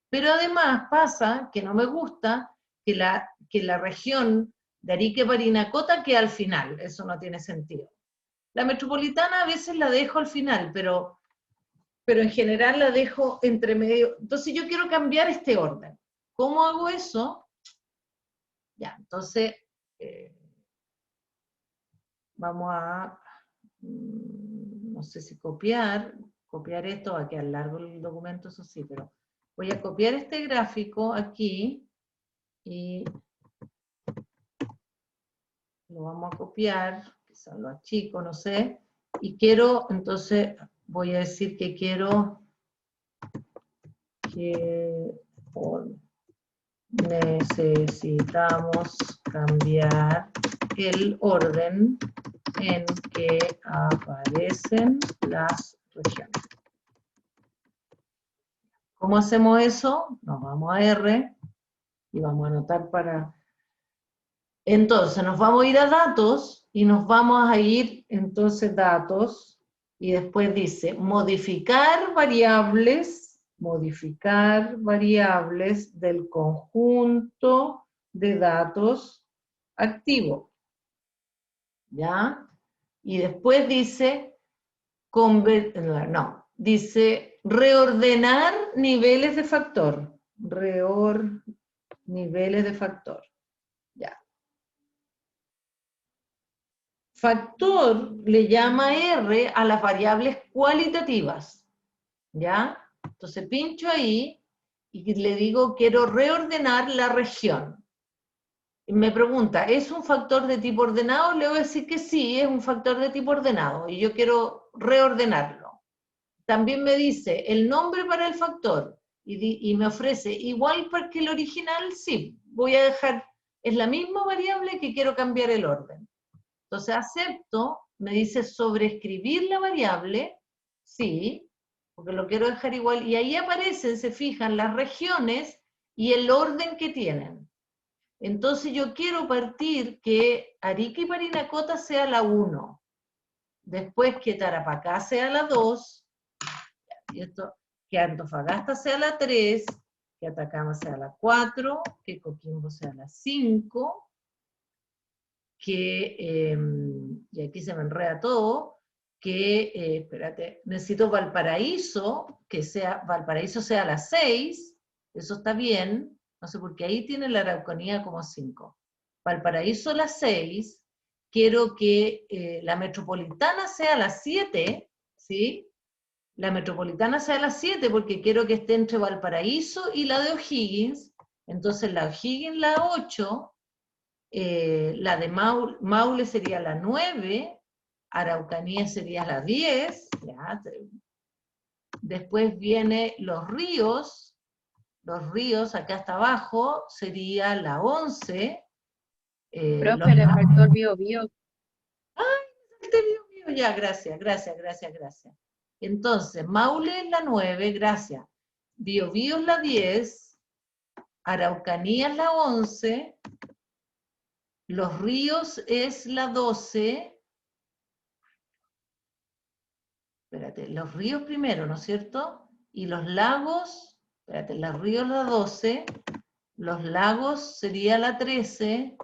pero además pasa, que no me gusta, que la región de Arica y Parinacota queda al final, eso no tiene sentido. La metropolitana a veces la dejo al final, pero en general la dejo entre medio. Entonces yo quiero cambiar este orden. ¿Cómo hago eso? Ya, entonces vamos a, no sé si copiar esto, va a quedar largo el documento, eso sí, pero voy a copiar este gráfico aquí y lo vamos a copiar, quizás lo achico, no sé, y quiero, entonces voy a decir que quiero que necesitamos cambiar el orden en que aparecen las regiones. ¿Cómo hacemos eso? Nos vamos a R y vamos a anotar para... Entonces, nos vamos a ir a datos y nos vamos a ir, entonces, datos, y después dice, modificar variables del conjunto de datos activo. ¿Ya? Y después dice, dice reordenar niveles de factor. Niveles de factor. Ya. Factor le llama R a las variables cualitativas. ¿Ya? Entonces pincho ahí y le digo quiero reordenar la región. Y me pregunta, ¿es un factor de tipo ordenado? Le voy a decir que sí, es un factor de tipo ordenado y yo quiero reordenarlo. También me dice el nombre para el factor y me ofrece igual que el original, sí, voy a dejar, es la misma variable que quiero cambiar el orden. Entonces acepto, me dice sobreescribir la variable, sí, porque lo quiero dejar igual, y ahí aparecen, se fijan, las regiones y el orden que tienen. Entonces yo quiero partir que Arica y Parinacota sea la 1, después que Tarapacá sea la 2, y esto, que Antofagasta sea la 3, que Atacama sea la 4, que Coquimbo sea la 5, y aquí se me enreda todo, que, espérate, necesito Valparaíso sea la 6, eso está bien, no sé por qué ahí tiene la Araucanía como 5. Valparaíso la 6, quiero que la metropolitana sea la 7, ¿sí? La metropolitana sea la 7 porque quiero que esté entre Valparaíso y la de O'Higgins, entonces la O'Higgins la 8, la de Maule sería la 9, Araucanía sería la 10, ya. Después viene Los Ríos acá hasta abajo sería la 11. Profe, le faltó el Biobío. Ya, gracias. Entonces, Maule es la 9, gracias. Biobío es la 10, Araucanía es la 11, Los Ríos es la 12, espérate, Los Ríos primero, ¿no es cierto? Y los lagos, espérate, Los Ríos la 12, Los Lagos sería la 13,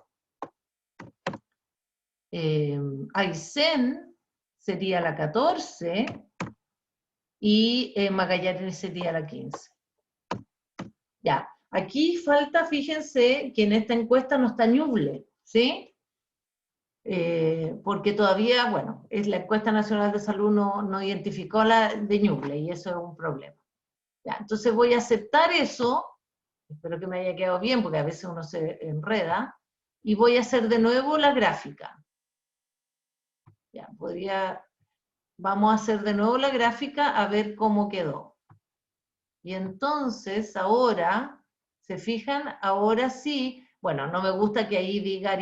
Aysén sería la 14, y Magallanes sería la 15. Ya, aquí falta, fíjense, que en esta encuesta no está Ñuble, ¿sí? Porque todavía, bueno, la encuesta nacional de salud no identificó la de Ñuble, y eso es un problema. Ya, entonces voy a aceptar eso, espero que me haya quedado bien, porque a veces uno se enreda, y voy a hacer de nuevo la gráfica. Ya, vamos a hacer de nuevo la gráfica a ver cómo quedó. Y entonces ahora, ¿se fijan? Ahora sí, bueno, no me gusta que ahí diga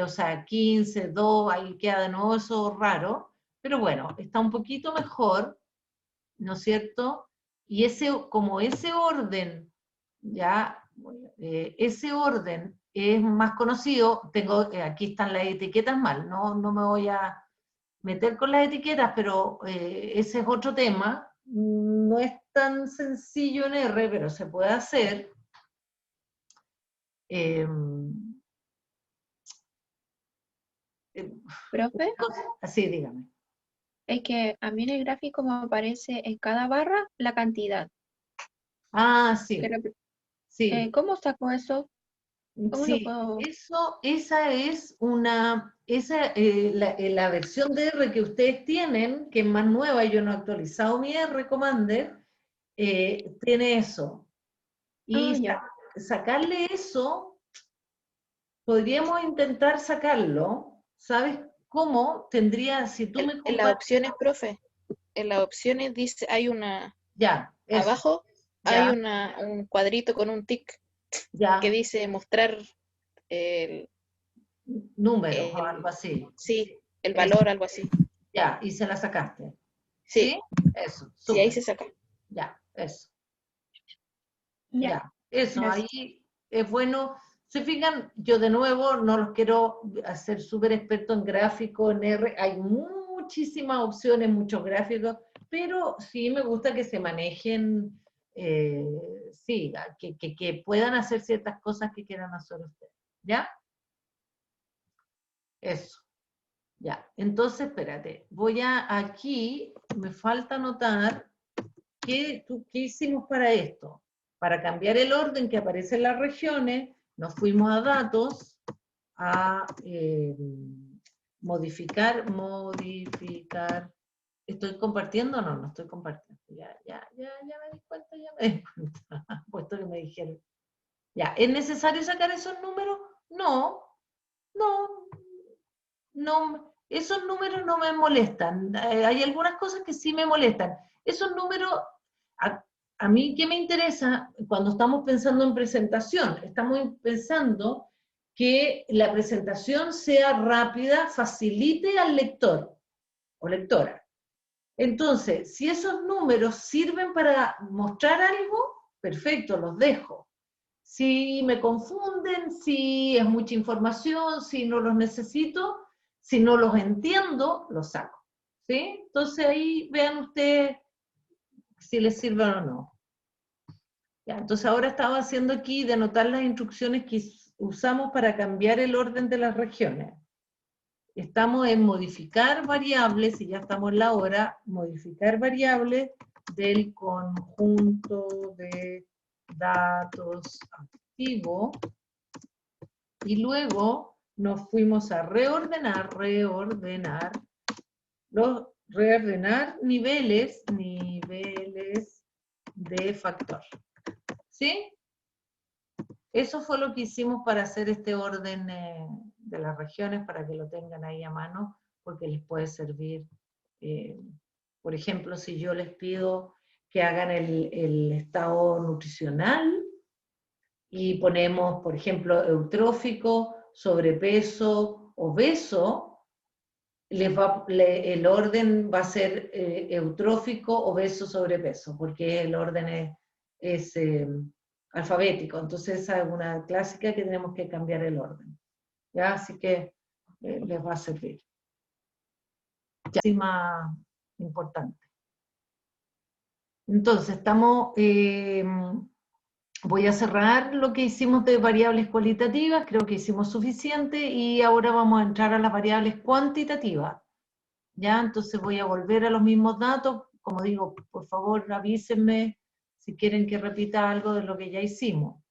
o sea, 15, 2, ahí queda de nuevo eso raro, pero bueno, está un poquito mejor, ¿no es cierto? Y como ese orden, ya, ese orden es más conocido, aquí están las etiquetas mal, no me voy a meter con las etiquetas, pero ese es otro tema. No es tan sencillo en R, pero se puede hacer. Eh, Profe, así, dígame. es que a mí en el gráfico me aparece en cada barra la cantidad. Ah, Que sí, sí. ¿Cómo saco eso? ¿Cómo lo Sí, puedo? esa es la versión de R que ustedes tienen, que es más nueva, yo no he actualizado mi R Commander, tiene eso. Ah, Y ya. sacarle eso, podríamos intentar sacarlo, ¿sabes cómo? Tendría, si tú me En las compartes, opciones, profe, en las opciones dice, ya, eso, abajo hay ya, un cuadrito con un tic que ya, dice mostrar el, números o algo el, así, sí, el eso, valor, algo así. ya, y se la sacaste, Sí, ¿sí? Eso, sí, ahí súper, se saca. ya, eso. Ya, Ya, eso, gracias. ahí es bueno. Se fijan, yo de nuevo no los quiero hacer súper experto en gráfico, en R, hay muchísimas opciones, muchos gráficos, pero sí me gusta que se manejen, sí, que puedan hacer ciertas cosas que quieran hacer ustedes. ¿Ya? Eso, ya. Entonces, espérate, aquí, me falta anotar ¿qué hicimos para esto? Para cambiar el orden que aparece en las regiones, nos fuimos a datos, a modificar, ¿estoy compartiendo o no? No estoy compartiendo. Ya me di cuenta, ya me di cuenta, puesto que me dijeron. Ya, ¿es necesario sacar esos números? No, no, no, esos números no me molestan. Hay algunas cosas que sí me molestan. Esos números, a, a mí, ¿qué me interesa cuando estamos pensando en presentación? Estamos pensando que la presentación sea rápida, facilite al lector o lectora. Entonces, si esos números sirven para mostrar algo, perfecto, los dejo. Si me confunden, si es mucha información, si no los necesito, si no los entiendo, los saco. ¿Sí? Entonces ahí vean ustedes si les sirven o no. Ya, entonces ahora estaba haciendo aquí de anotar las instrucciones que usamos para cambiar el orden de las regiones. Estamos en modificar variables, y ya estamos en la hora, modificar variables del conjunto de datos activo, y luego nos fuimos a reordenar niveles de factor. ¿Sí? Eso fue lo que hicimos para hacer este orden de las regiones, para que lo tengan ahí a mano, porque les puede servir. Por ejemplo, si yo les pido que hagan el estado nutricional, y ponemos, por ejemplo, eutrófico, sobrepeso, obeso, el orden va a ser eutrófico, obeso, sobrepeso, porque el orden es alfabético. Entonces esa es una clásica que tenemos que cambiar el orden. ¿Ya? Así que les va a servir. Ya, sí, más importante. Entonces, voy a cerrar lo que hicimos de variables cualitativas, creo que hicimos suficiente, y ahora vamos a entrar a las variables cuantitativas. ¿Ya? Entonces voy a volver a los mismos datos, como digo, por favor avísenme si quieren que repita algo de lo que ya hicimos.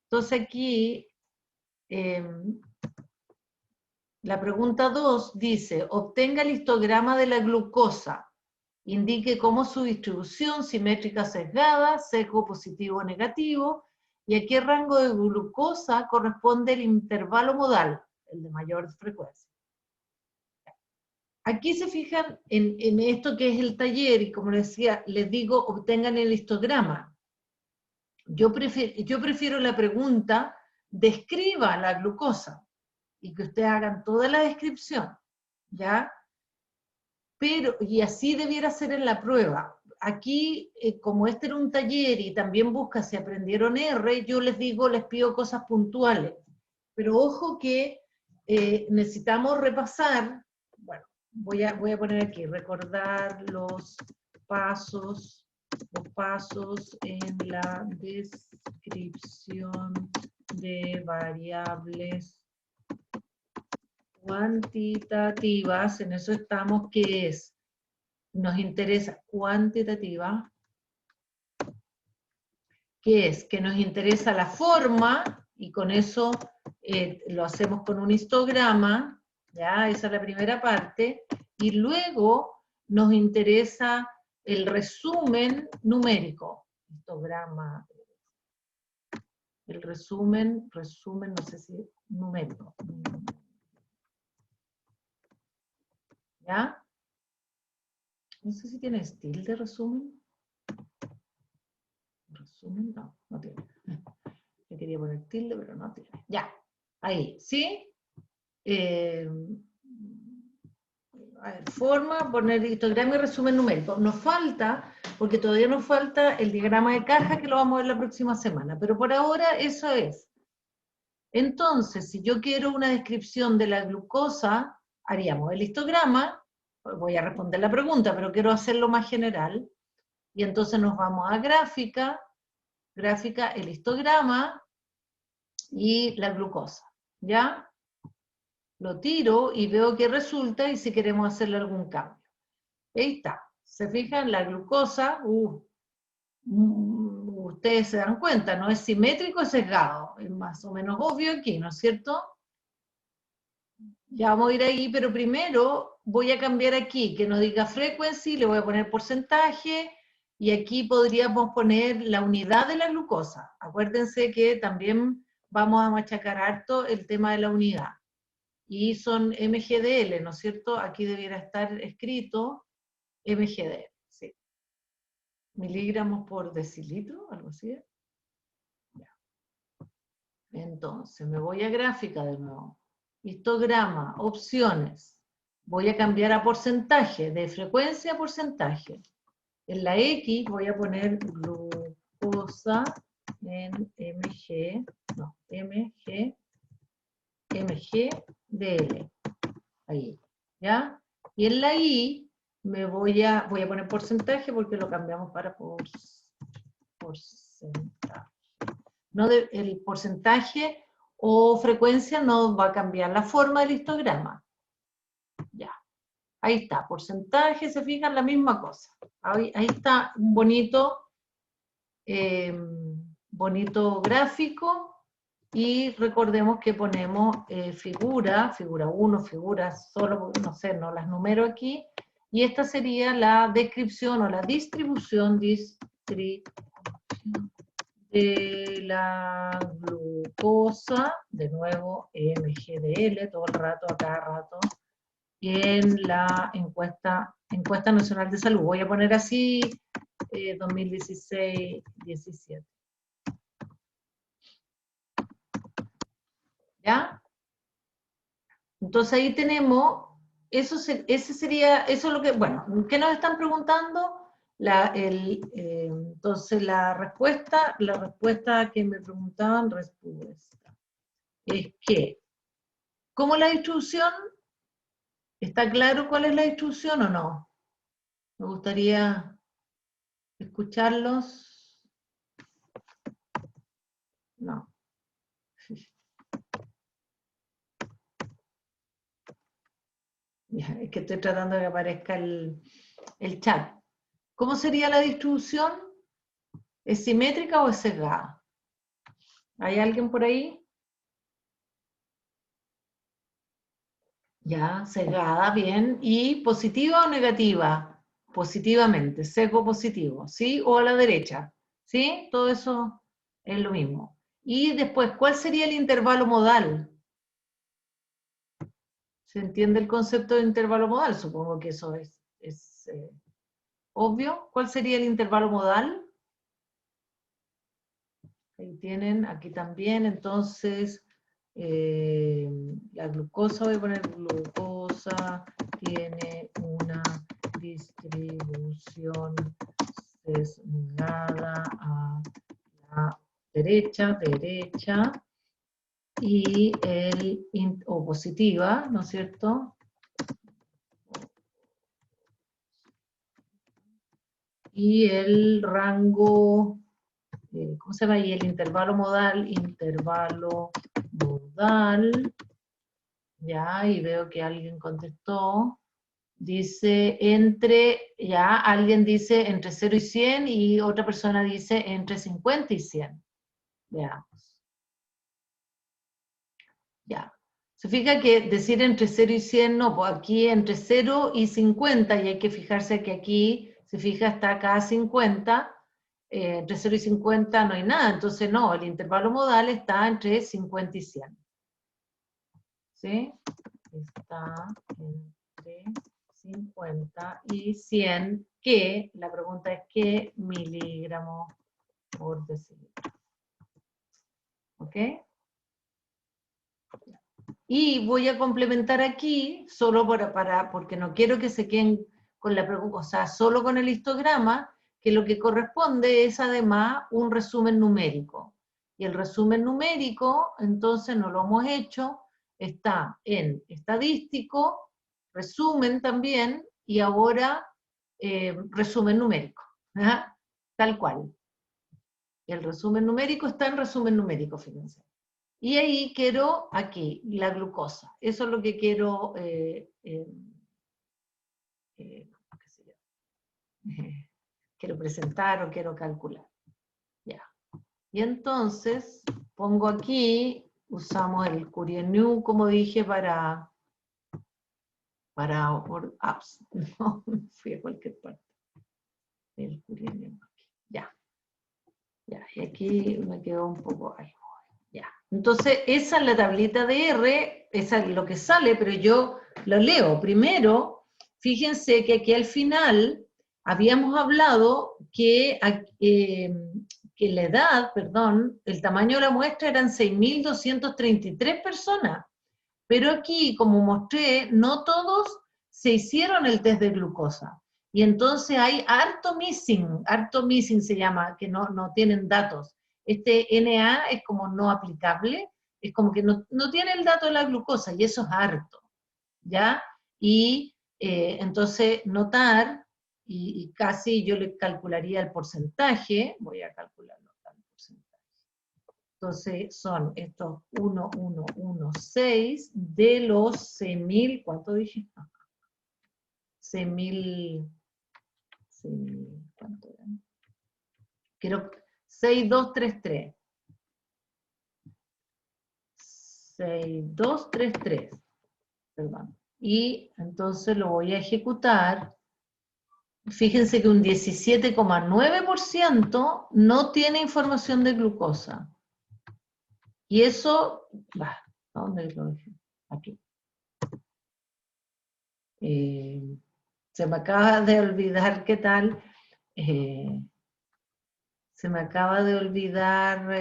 Entonces aquí, la pregunta 2 dice, obtenga el histograma de la glucosa, indique cómo su distribución simétrica sesgada, sesgo positivo o negativo, y a qué rango de glucosa corresponde el intervalo modal, el de mayor frecuencia. Aquí se fijan en esto que es el taller, y como les decía, les digo, obtengan el histograma. Yo prefiero la pregunta, describa la glucosa, y que ustedes hagan toda la descripción, ¿ya? Pero, y así debiera ser en la prueba. Aquí, como este era un taller y también busca si aprendieron R, yo les digo, les pido cosas puntuales. Pero ojo que necesitamos repasar, bueno, voy a poner aquí, recordar los pasos en la descripción de variables cuantitativas. En eso estamos, ¿qué es? Nos interesa cuantitativa, ¿qué es? Que nos interesa la forma, y con eso lo hacemos con un histograma, ¿ya? Esa es la primera parte, y luego nos interesa el resumen numérico, histograma, el resumen, no sé si numérico, ¿ya? No sé si tiene estilo de resumen. Resumen, no, no tiene. Le quería poner tilde, pero no tiene. Ya, ahí, ¿sí? A ver, forma, poner histograma y resumen numérico. Nos falta, porque todavía nos falta el diagrama de caja que lo vamos a ver la próxima semana, pero por ahora eso es. Entonces, si yo quiero una descripción de la glucosa, haríamos el histograma, voy a responder la pregunta, pero quiero hacerlo más general, y entonces nos vamos a gráfica, el histograma y la glucosa, ¿ya? Lo tiro y veo qué resulta y si queremos hacerle algún cambio. Ahí está. ¿Se fijan? La glucosa, ustedes se dan cuenta, no es simétrico, es sesgado. Es más o menos obvio aquí, ¿no es cierto? Ya vamos a ir ahí, pero primero voy a cambiar aquí, que nos diga frequency, le voy a poner porcentaje, y aquí podríamos poner la unidad de la glucosa. Acuérdense que también vamos a machacar harto el tema de la unidad. Y son mgdl, ¿no es cierto? Aquí debiera estar escrito mgdl, sí. Miligramos por decilitro, algo así. Ya. Entonces, me voy a gráfica de nuevo. Histograma, opciones. Voy a cambiar a porcentaje, de frecuencia a porcentaje. En la X voy a poner glucosa en mgdl. Ahí, ¿ya? Y en la I voy a poner porcentaje porque lo cambiamos para porcentaje. No el porcentaje o frecuencia no va a cambiar la forma del histograma. Ya. Ahí está, porcentaje, se fijan, la misma cosa. Ahí está un bonito gráfico, y recordemos que ponemos figura 1, figura solo, no sé, no las numero aquí, y esta sería la descripción o la distribución de la glucosa, de nuevo mgdl, todo el rato, a cada rato, en la encuesta nacional de salud. Voy a poner así 2016-17. ¿Ya? Entonces ahí tenemos, eso es lo que, bueno, ¿qué nos están preguntando? Entonces la respuesta que me preguntaban, respuesta, es que, ¿cómo la distribución? ¿Está claro cuál es la distribución o no? Me gustaría escucharlos. No. Ya, es que estoy tratando de que aparezca el chat. ¿Cómo sería la distribución? ¿Es simétrica o es sesgada? ¿Hay alguien por ahí? Ya, sesgada, bien. ¿Y positiva o negativa? Positivamente, sesgo positivo, ¿sí? O a la derecha, ¿sí? Todo eso es lo mismo. Y después, ¿cuál sería el intervalo modal? ¿Se entiende el concepto de intervalo modal? Supongo que eso es obvio. ¿Cuál sería el intervalo modal? Ahí tienen, aquí también, entonces, la glucosa, voy a poner glucosa, tiene una distribución sesgada a la derecha, y o positiva, ¿no es cierto? Y el rango, ¿cómo se llama? Y el intervalo modal, ya, y veo que alguien contestó, dice ya, alguien dice entre 0 y 100, y otra persona dice entre 50 y 100. Veamos. Ya. Se fija que decir entre 0 y 100, no, pues aquí entre 0 y 50, y hay que fijarse que aquí, se fija, está acá 50, entre 0 y 50 no hay nada, entonces no, el intervalo modal está entre 50 y 100. ¿Sí? Está entre 50 y 100, que, la pregunta es ¿qué miligramos por decilitro? ¿Ok? Y voy a complementar aquí, solo porque no quiero que se queden con la pregunta, o sea, solo con el histograma, que lo que corresponde es además un resumen numérico. Y el resumen numérico, entonces no lo hemos hecho, está en estadístico, resumen también, y ahora resumen numérico, ¿ah? Tal cual. El resumen numérico está en resumen numérico, fíjense. Y ahí quiero, aquí, la glucosa. Eso es lo que quiero, quiero presentar o quiero calcular. Ya. Y entonces, pongo aquí, usamos el Curie-Nu, como dije, apps. No, fui a cualquier parte. El Curie-Nu aquí. Ya. Ya, y aquí me quedó un poco algo. Ya. Entonces, esa es la tablita de R, esa es lo que sale, pero yo lo leo. Primero, fíjense que aquí al final habíamos hablado que la edad, perdón, el tamaño de la muestra eran 6.233 personas. Pero aquí, como mostré, no todos se hicieron el test de glucosa. Y entonces hay harto missing se llama, que no tienen datos. Este NA es como no aplicable, es como que no tiene el dato de la glucosa, y eso es harto, ¿ya? Y entonces notar, y casi yo le calcularía el porcentaje, voy a calcularlo el porcentaje. Entonces son estos 1,116 de los 6.000, ¿cuánto dije? 6.000, ¿cuánto eran? Quiero 6.233. 6.233, perdón. Y entonces lo voy a ejecutar. Fíjense que un 17,9% no tiene información de glucosa. Y eso, ¿dónde lo dejé? Aquí. Se me acaba de olvidar, ¿qué tal? Se me acaba de olvidar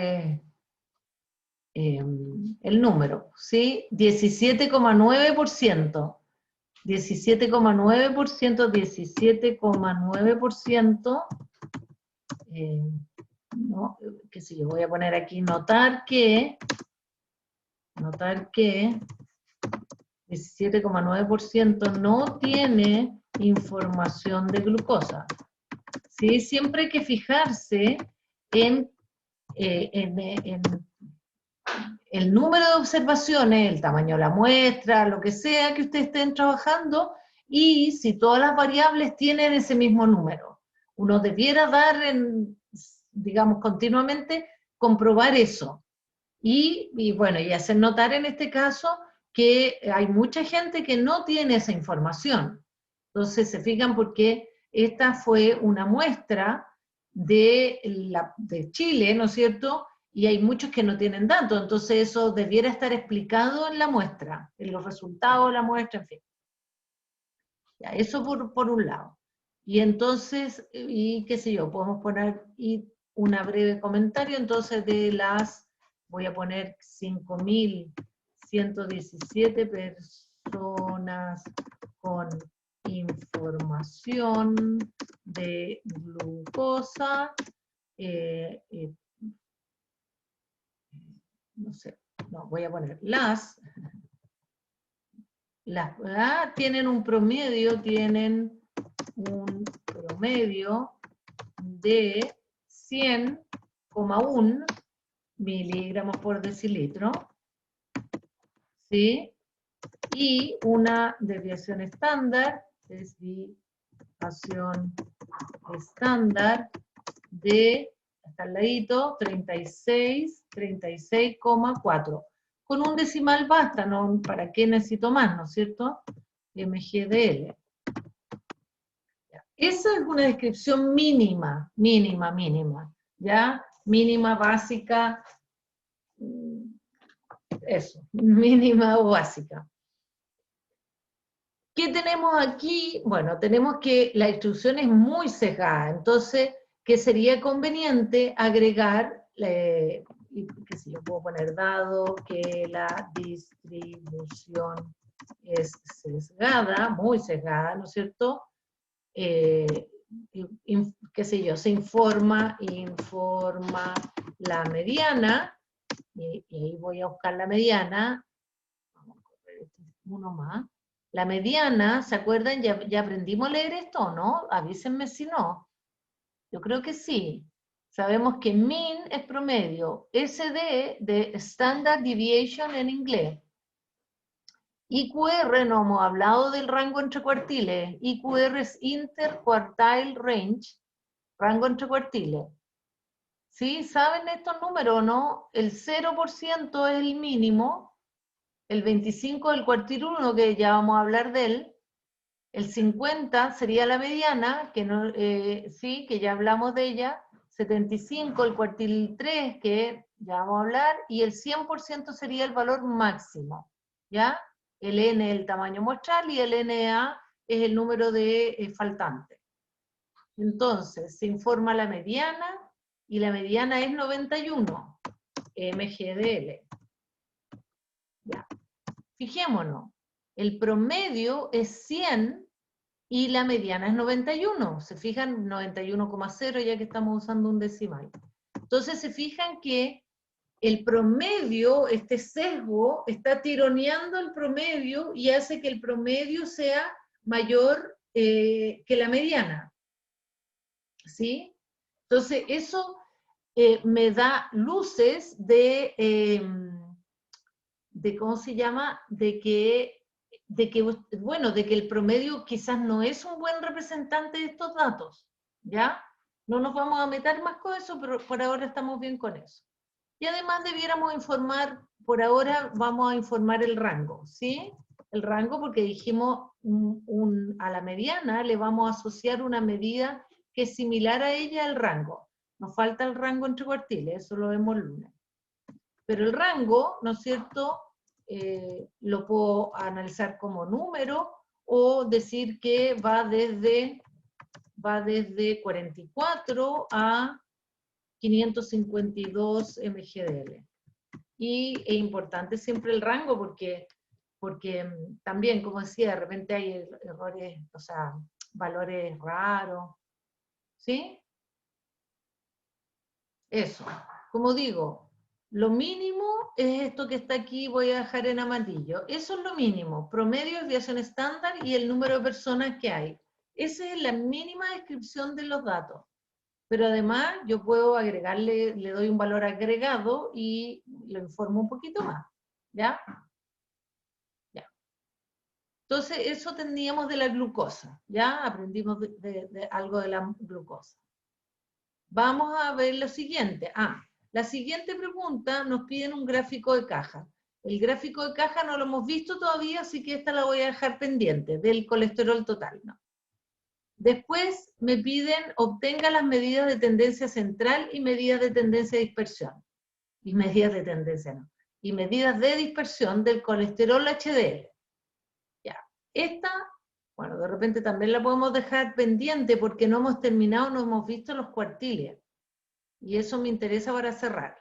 el número, ¿sí? 17,9%. 17,9%, no, qué sé yo, voy a poner aquí, notar que 17,9% no tiene información de glucosa. ¿Sí? Siempre hay que fijarse en el número de observaciones, el tamaño de la muestra, lo que sea que ustedes estén trabajando, y si todas las variables tienen ese mismo número. Uno debiera dar, digamos, continuamente, comprobar eso. Y bueno, y hacer notar en este caso que hay mucha gente que no tiene esa información. Entonces se fijan porque esta fue una muestra de Chile, ¿no es cierto?, y hay muchos que no tienen datos, entonces eso debiera estar explicado en la muestra, en los resultados de la muestra, en fin. Ya, eso por un lado. Y entonces, y qué sé yo, podemos poner una breve comentario, entonces de las, voy a poner 5.117 personas con información de glucosa, no sé, no, voy a poner tienen un promedio de 100,1 miligramos por decilitro, ¿sí? Y una desviación estándar de, hasta el ladito, 36,4. Con un decimal basta, ¿no? ¿Para qué necesito más, no es cierto? MGDL. Esa es una descripción mínima, ¿ya? Mínima, básica, eso, mínima o básica. ¿Qué tenemos aquí? Bueno, tenemos que la instrucción es muy sesgada, entonces, ¿qué sería conveniente agregar, qué sé yo, puedo poner dado que la distribución es sesgada, muy sesgada, ¿no es cierto? Qué sé yo, se informa la mediana, y ahí voy a buscar la mediana, vamos a correr uno más. La mediana, ¿se acuerdan? ¿Ya aprendimos a leer esto o no? Avísenme si no. Yo creo que sí. Sabemos que mean es promedio, SD de Standard Deviation en inglés. IQR, no hemos hablado del rango entre cuartiles. IQR es Interquartile Range, rango entre cuartiles. ¿Sí? ¿Saben estos números o no? El 0% es el mínimo, el 25 el cuartil 1, que ya vamos a hablar de él, el 50 sería la mediana, que no, sí, que ya hablamos de ella, 75 el cuartil 3, que ya vamos a hablar, y el 100% sería el valor máximo, ¿ya? El N es el tamaño muestral y el NA es el número de faltantes. Entonces, se informa la mediana, y la mediana es 91, MGDL. Ya. Fijémonos, el promedio es 100 y la mediana es 91. ¿Se fijan? 91,0 ya que estamos usando un decimal. Entonces se fijan que el promedio, este sesgo, está tironeando el promedio y hace que el promedio sea mayor que la mediana. ¿Sí? Entonces eso me da luces de ¿cómo se llama? De que el promedio quizás no es un buen representante de estos datos, ¿ya? No nos vamos a meter más con eso, pero por ahora estamos bien con eso. Y además debiéramos informar, por ahora vamos a informar el rango, ¿sí? El rango porque dijimos a la mediana le vamos a asociar una medida que es similar a ella al rango. Nos falta el rango entre cuartiles, eso lo vemos el lunes. Pero el rango, ¿no es cierto?, lo puedo analizar como número o decir que va desde 44 a 552 MGDL. Y es importante siempre el rango porque también, como decía, de repente hay errores, o sea, valores raros. ¿Sí? Eso. Como digo, lo mínimo es esto que está aquí, voy a dejar en amarillo. Eso es lo mínimo. Promedio, desviación estándar y el número de personas que hay. Esa es la mínima descripción de los datos. Pero además yo puedo agregarle, le doy un valor agregado y lo informo un poquito más. ¿Ya? Ya. Entonces, eso teníamos de la glucosa. ¿Ya? Aprendimos de algo de la glucosa. Vamos a ver lo siguiente. La siguiente pregunta nos piden un gráfico de caja. El gráfico de caja no lo hemos visto todavía, así que esta la voy a dejar pendiente, del colesterol total, ¿no? Después me piden, obtenga las medidas de tendencia central y medidas de tendencia de dispersión. y medidas de tendencia no, y medidas de dispersión del colesterol HDL. Ya, esta, bueno, de repente también la podemos dejar pendiente porque no hemos terminado, no hemos visto los cuartiles, y eso me interesa para cerrar.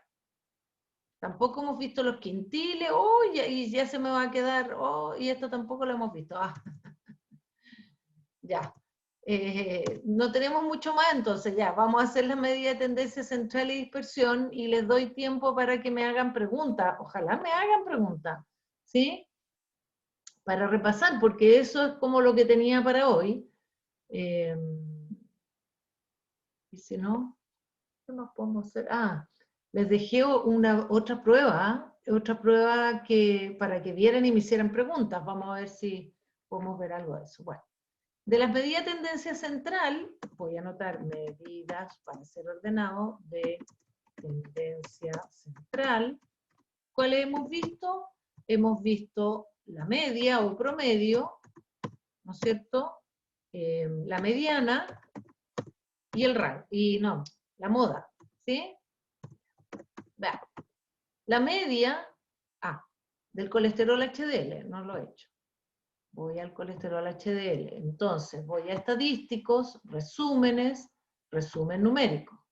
Tampoco hemos visto los quintiles, oh, y ya se me va a quedar, oh, y esto tampoco lo hemos visto. Ah. Ya. No tenemos mucho más, entonces ya, vamos a hacer la medida de tendencia central y dispersión y les doy tiempo para que me hagan preguntas. Ojalá me hagan preguntas, ¿sí? Para repasar, porque eso es como lo que tenía para hoy. Y si no, ¿qué más podemos hacer? Ah, les dejé otra prueba que, para que vieran y me hicieran preguntas. Vamos a ver si podemos ver algo de eso. Bueno. De las medidas de tendencia central, voy a anotar medidas para ser ordenado de tendencia central. ¿Cuáles hemos visto? Hemos visto la media o promedio, ¿no es cierto? La mediana y el rango, y no, la moda, ¿sí? Vea, la media, del colesterol HDL, no lo he hecho. Voy al colesterol HDL. Entonces, voy a estadísticos, resúmenes, resumen numérico.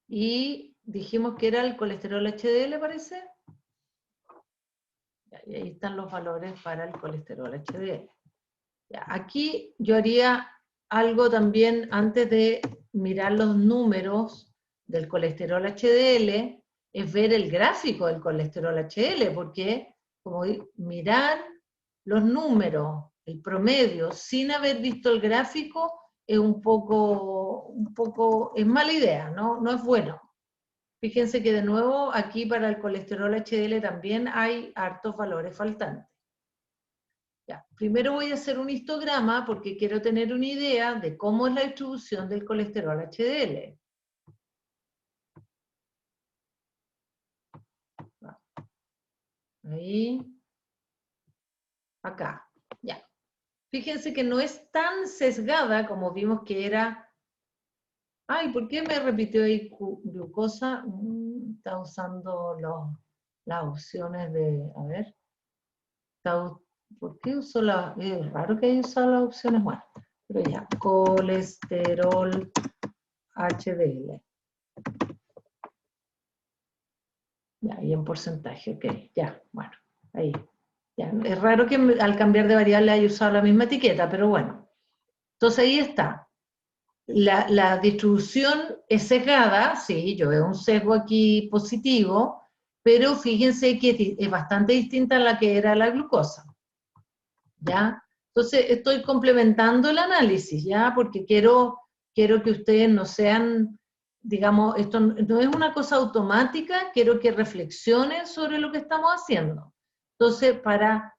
Y dijimos que era el colesterol HDL, parece. Y ahí están los valores para el colesterol HDL. Ya, aquí yo haría algo también antes de mirar los números del colesterol HDL, es ver el gráfico del colesterol HDL, porque como mirar los números, el promedio, sin haber visto el gráfico, es un poco, es mala idea, ¿no? No es bueno. Fíjense que de nuevo, aquí para el colesterol HDL también hay hartos valores faltantes. Ya, primero voy a hacer un histograma porque quiero tener una idea de cómo es la distribución del colesterol HDL. Ahí. Acá. Ya. Fíjense que no es tan sesgada como vimos que era. Ay, ¿por qué me repitió ahí glucosa? Está usando las opciones de, a ver. ¿Por qué usó es raro que haya usado las opciones, bueno, pero ya, colesterol HDL. Ya, y en porcentaje, ok, ya, bueno, ahí. Ya, es raro que al cambiar de variable haya usado la misma etiqueta, pero bueno. Entonces ahí está. La distribución es sesgada, sí, yo veo un sesgo aquí positivo, pero fíjense que es bastante distinta a la que era la glucosa. ¿Ya? Entonces estoy complementando el análisis, ¿ya? Porque quiero que ustedes no sean, digamos, esto no es una cosa automática, quiero que reflexionen sobre lo que estamos haciendo. Entonces, para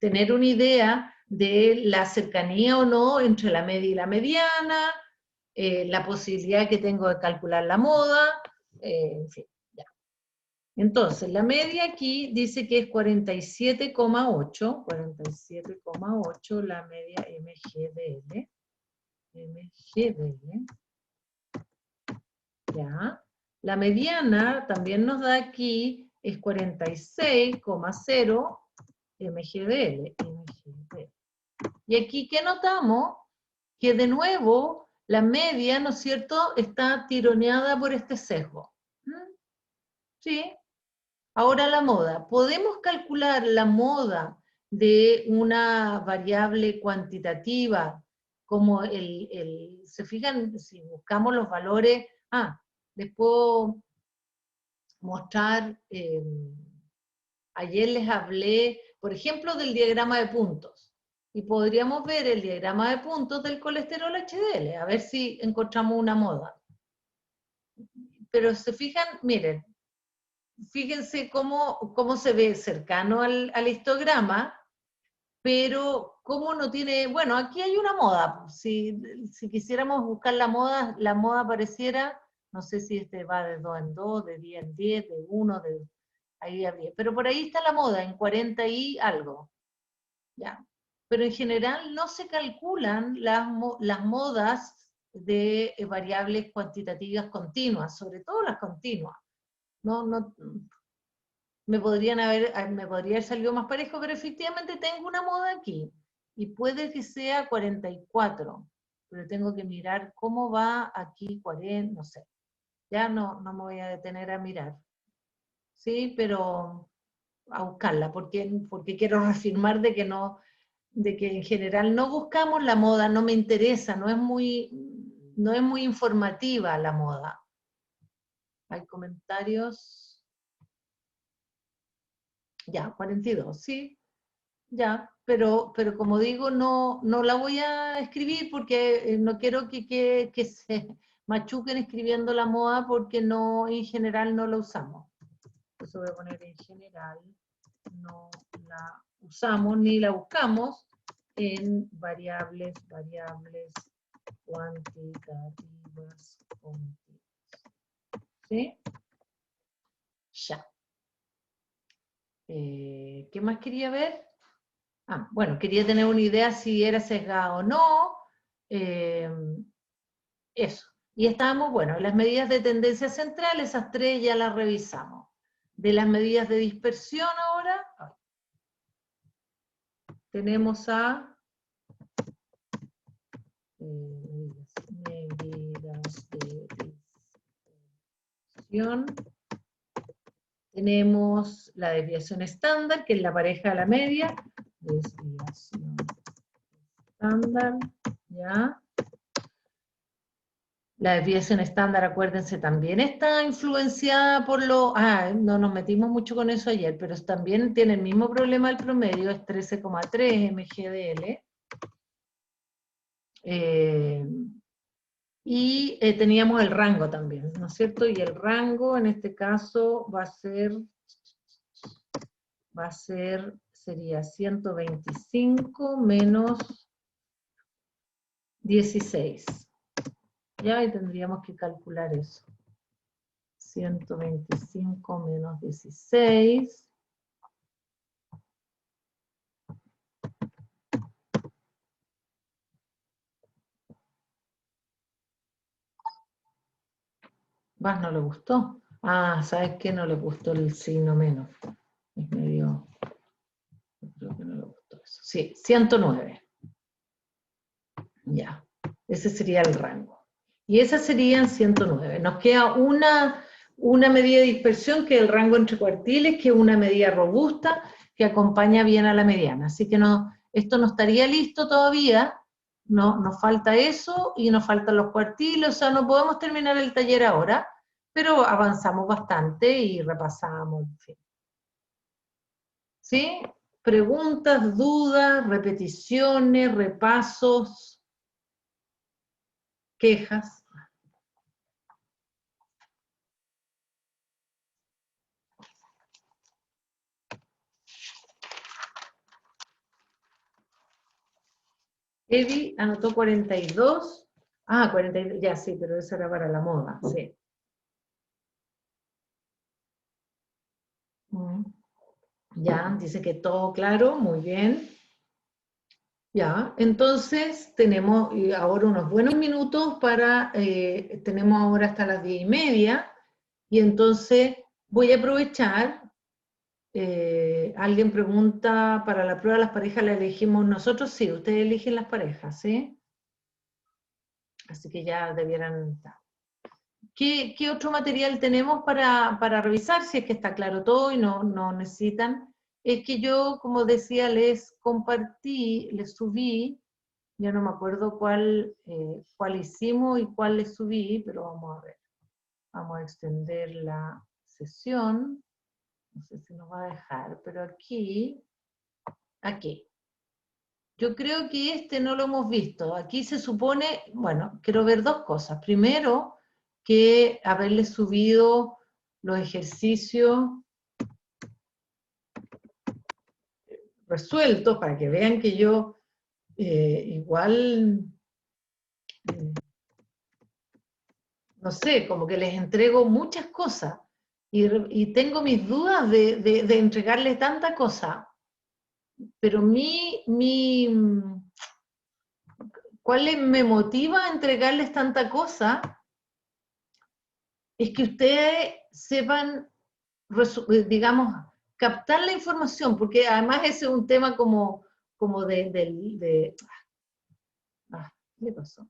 tener una idea de la cercanía o no entre la media y la mediana, la posibilidad que tengo de calcular la moda, en fin. Entonces, la media aquí dice que es 47,8 la media MGDL. MGDL. Ya. La mediana también nos da aquí, es 46,0 MGDL. Y aquí, ¿qué notamos? Que de nuevo, la media, ¿no es cierto?, está tironeada por este sesgo. ¿Sí? Ahora la moda. ¿Podemos calcular la moda de una variable cuantitativa como se fijan, si buscamos los valores, les puedo mostrar, ayer les hablé, por ejemplo, del diagrama de puntos, y podríamos ver el diagrama de puntos del colesterol HDL, a ver si encontramos una moda. Pero se fijan, miren, fíjense cómo se ve cercano al histograma, pero cómo no tiene, bueno, aquí hay una moda, si quisiéramos buscar la moda pareciera, no sé si este va de 2 en 2, de 10 en 10, de 1, ahí habría, pero por ahí está la moda, en 40 y algo, ya. Pero en general no se calculan las modas de variables cuantitativas continuas, sobre todo las continuas. No, me podría haber salido más parejo, pero efectivamente tengo una moda aquí, y puede que sea 44, pero tengo que mirar cómo va aquí 40, no sé. Ya no me voy a detener a mirar. Sí, pero a buscarla, porque quiero reafirmar de que en general no buscamos la moda, no me interesa, no es muy informativa la moda. ¿Hay comentarios? Ya, 42, sí, ya, pero como digo, no la voy a escribir porque no quiero que se machuquen escribiendo la moda, porque no, en general no la usamos. Eso voy a poner en general, no la usamos ni la buscamos en variables cuantitativas continuas. ¿Sí? Ya. ¿Qué más quería ver? Bueno, quería tener una idea si era sesgado o no. Eso. Y estábamos, bueno, en las medidas de tendencia central, esas tres ya las revisamos. De las medidas de dispersión ahora, tenemos a medidas de dispersión. Tenemos la desviación estándar, que es la pareja de la media. Desviación estándar, ¿ya? La desviación estándar, acuérdense, también está influenciada por lo... no nos metimos mucho con eso ayer, pero también tiene el mismo problema el promedio, es 13,3 mgdl. Y teníamos el rango también, ¿no es cierto? Y el rango en este caso sería 125 menos 16. Ya, y tendríamos que calcular eso. 125 menos 16. Más no le gustó. ¿Sabes qué? No le gustó el signo menos. Es medio... Creo que no le gustó eso. Sí, 109. Ya. Ese sería el rango. Y esas serían 109. Nos queda una medida de dispersión, que es el rango entre cuartiles, que es una medida robusta, que acompaña bien a la mediana. Así que esto no estaría listo todavía. Nos falta eso, y nos faltan los cuartiles. O sea, no podemos terminar el taller ahora, pero avanzamos bastante y repasamos, en fin. ¿Sí? Preguntas, dudas, repeticiones, repasos, quejas. Evi anotó 42. 42, ya sí, pero eso era para la moda, sí. Ya, dice que todo claro, muy bien. Ya, entonces tenemos ahora unos buenos minutos tenemos ahora hasta las 10:30, y entonces voy a aprovechar. Alguien pregunta, ¿para la prueba las parejas las elegimos nosotros? Sí, ustedes eligen las parejas, ¿sí? Así que ya debieran estar. ¿Qué otro material tenemos para revisar? Si es que está claro todo y no necesitan. Es que yo, como decía, les compartí, les subí, ya no me acuerdo cuál hicimos y cuál les subí, pero vamos a ver. Vamos a extender la sesión. No sé si nos va a dejar, pero aquí. Yo creo que este no lo hemos visto. Aquí se supone, bueno, quiero ver dos cosas. Primero, que haberle subido los ejercicios resueltos, para que vean que yo igual, no sé, como que les entrego muchas cosas, y tengo mis dudas de entregarles tanta cosa. Pero me motiva a entregarles tanta cosa? Es que ustedes sepan, digamos, captar la información, porque además ese es un tema como ¿qué le pasó?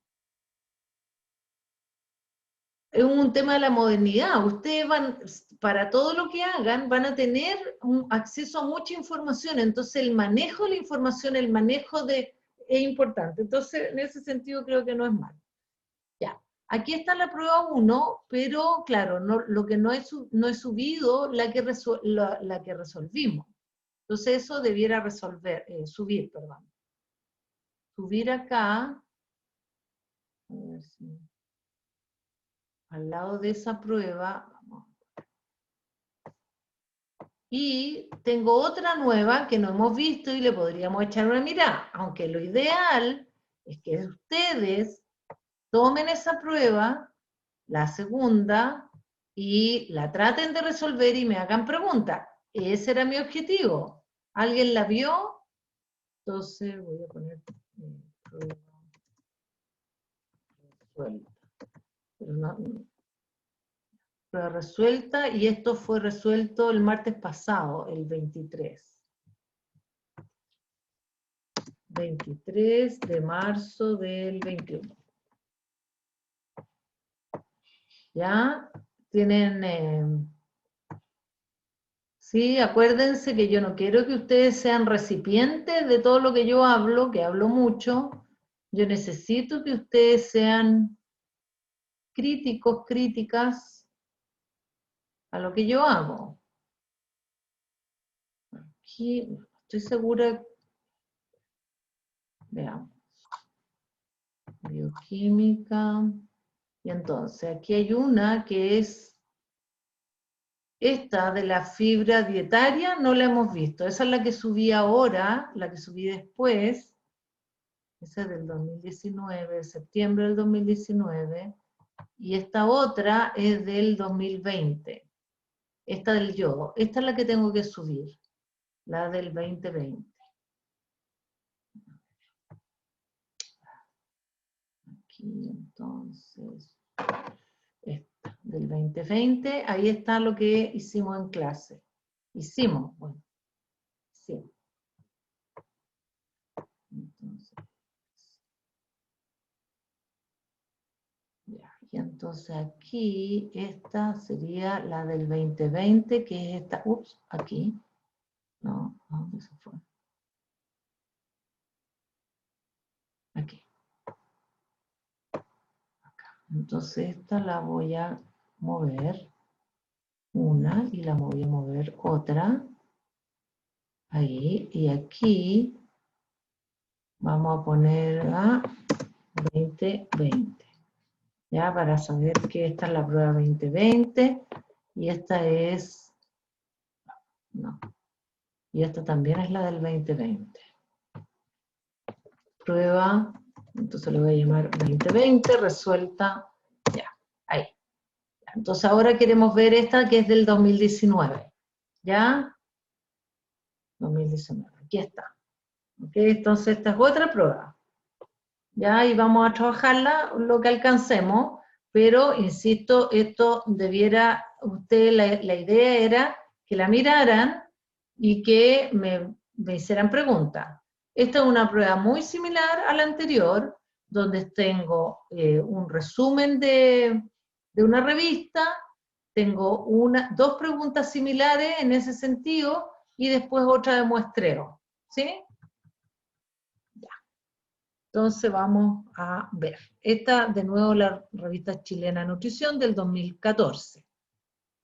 Es un tema de la modernidad. Ustedes para todo lo que hagan, van a tener acceso a mucha información. Entonces, el manejo de la información, es importante. Entonces, en ese sentido, creo que no es malo. Ya. Aquí está la prueba 1, pero, claro, lo que no he subido, la que resolvimos. Entonces, eso debiera subir, perdón. Subir acá. A ver si... Al lado de esa prueba, vamos. Y tengo otra nueva que no hemos visto y le podríamos echar una mirada, aunque lo ideal es que ustedes tomen esa prueba, la segunda, y la traten de resolver y me hagan preguntas. Ese era mi objetivo. ¿Alguien la vio? Entonces voy a poner prueba resuelta. Pero no, prueba resuelta, y esto fue resuelto el martes pasado, el 23. 23 de marzo del 21. ¿Ya? Tienen... sí, acuérdense que yo no quiero que ustedes sean recipientes de todo lo que yo hablo, que hablo mucho. Yo necesito que ustedes sean críticos, críticas a lo que yo hago. Aquí estoy segura. Veamos. Bioquímica. Y entonces, aquí hay una que es esta de la fibra dietaria, no la hemos visto. Esa es la que subí ahora, la que subí después. Esa es del 2019, de septiembre del 2019. Y esta otra es del 2020. Esta del yodo. Esta es la que tengo que subir. La del 2020. Aquí entonces... esta, del 2020, ahí está lo que hicimos en clase. Bueno, sí. Entonces, ya, y entonces aquí, esta sería la del 2020, que es esta, aquí. No, ¿dónde se fue? Aquí. Acá. Entonces esta la voy a mover, una, y la voy a mover otra. Ahí, y aquí vamos a poner a 2020. Ya, para saber que esta es la prueba 2020, y esta es, no, y esta también es la del 2020. Prueba, entonces le voy a llamar 2020, resuelta, ya, ahí. Entonces ahora queremos ver esta que es del 2019, ¿ya? 2019, aquí está. ¿Ok? Entonces esta es otra prueba. Ya, y vamos a trabajarla lo que alcancemos, pero insisto, esto debiera, la idea era que la miraran y que me hicieran preguntas. Esta es una prueba muy similar a la anterior, donde tengo un resumen de una revista, tengo dos preguntas similares en ese sentido, y después otra de muestreo, ¿sí? Entonces vamos a ver. Esta, de nuevo, la revista Chilena Nutrición del 2014.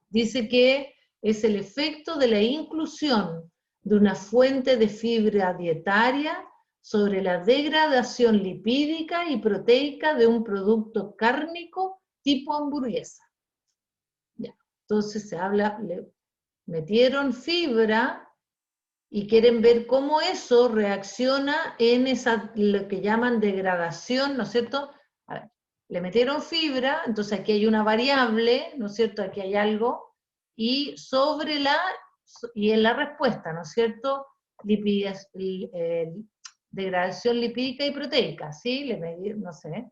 Dice que es el efecto de la inclusión de una fuente de fibra dietaria sobre la degradación lipídica y proteica de un producto cárnico tipo hamburguesa. Ya. Entonces se habla, le metieron fibra y quieren ver cómo eso reacciona en esa, lo que llaman degradación, ¿no es cierto? A ver, le metieron fibra, entonces aquí hay una variable, ¿no es cierto? Aquí hay algo, y y en la respuesta, ¿no es cierto? degradación lipídica y proteica, ¿sí? Le medí, no sé,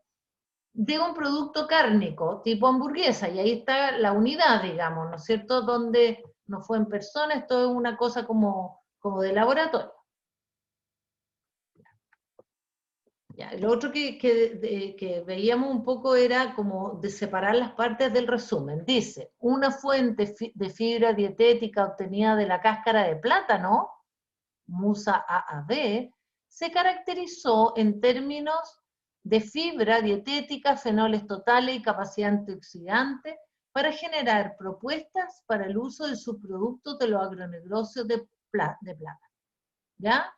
de un producto cárnico, tipo hamburguesa, y ahí está la unidad, digamos, ¿no es cierto?, donde no fue en persona, esto es una cosa como de laboratorio. Ya, lo otro que veíamos un poco era como de separar las partes del resumen. Dice, una fuente de fibra dietética obtenida de la cáscara de plátano, Musa AAB, se caracterizó en términos de fibra dietética, fenoles totales y capacidad antioxidante para generar propuestas para el uso de subproductos de los agronegocios de plátano. ¿Ya?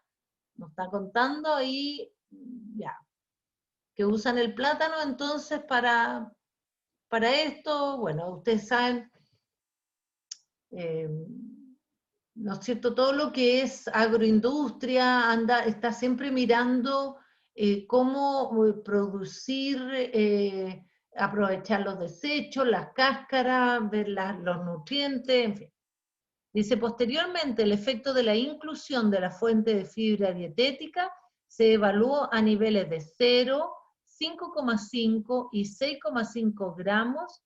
Nos está contando ahí, ya, que usan el plátano entonces para esto. Bueno, ustedes saben, ¿no es cierto? Todo lo que es agroindustria está siempre mirando cómo producir, aprovechar los desechos, las cáscaras, ver los nutrientes, en fin. Dice, posteriormente el efecto de la inclusión de la fuente de fibra dietética se evaluó a niveles de 0, 5,5 y 6,5 gramos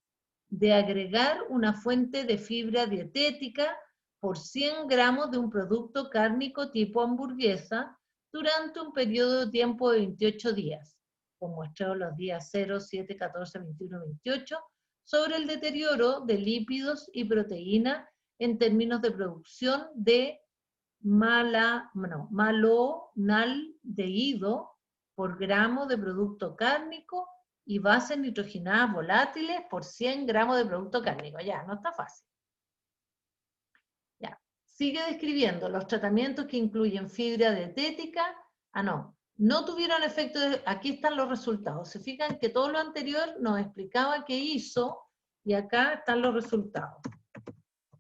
de agregar una fuente de fibra dietética por 100 gramos de un producto cárnico tipo hamburguesa durante un periodo de tiempo de 28 días, como muestrado los días 0, 7, 14, 21, 28, sobre el deterioro de lípidos y proteínas en términos de producción de malonaldehído por gramo de producto cárnico y bases nitrogenadas volátiles por 100 gramos de producto cárnico. Ya, no está fácil. Ya. Sigue describiendo los tratamientos que incluyen fibra dietética. No tuvieron efecto aquí están los resultados. Se fijan que todo lo anterior nos explicaba qué hizo y acá están los resultados.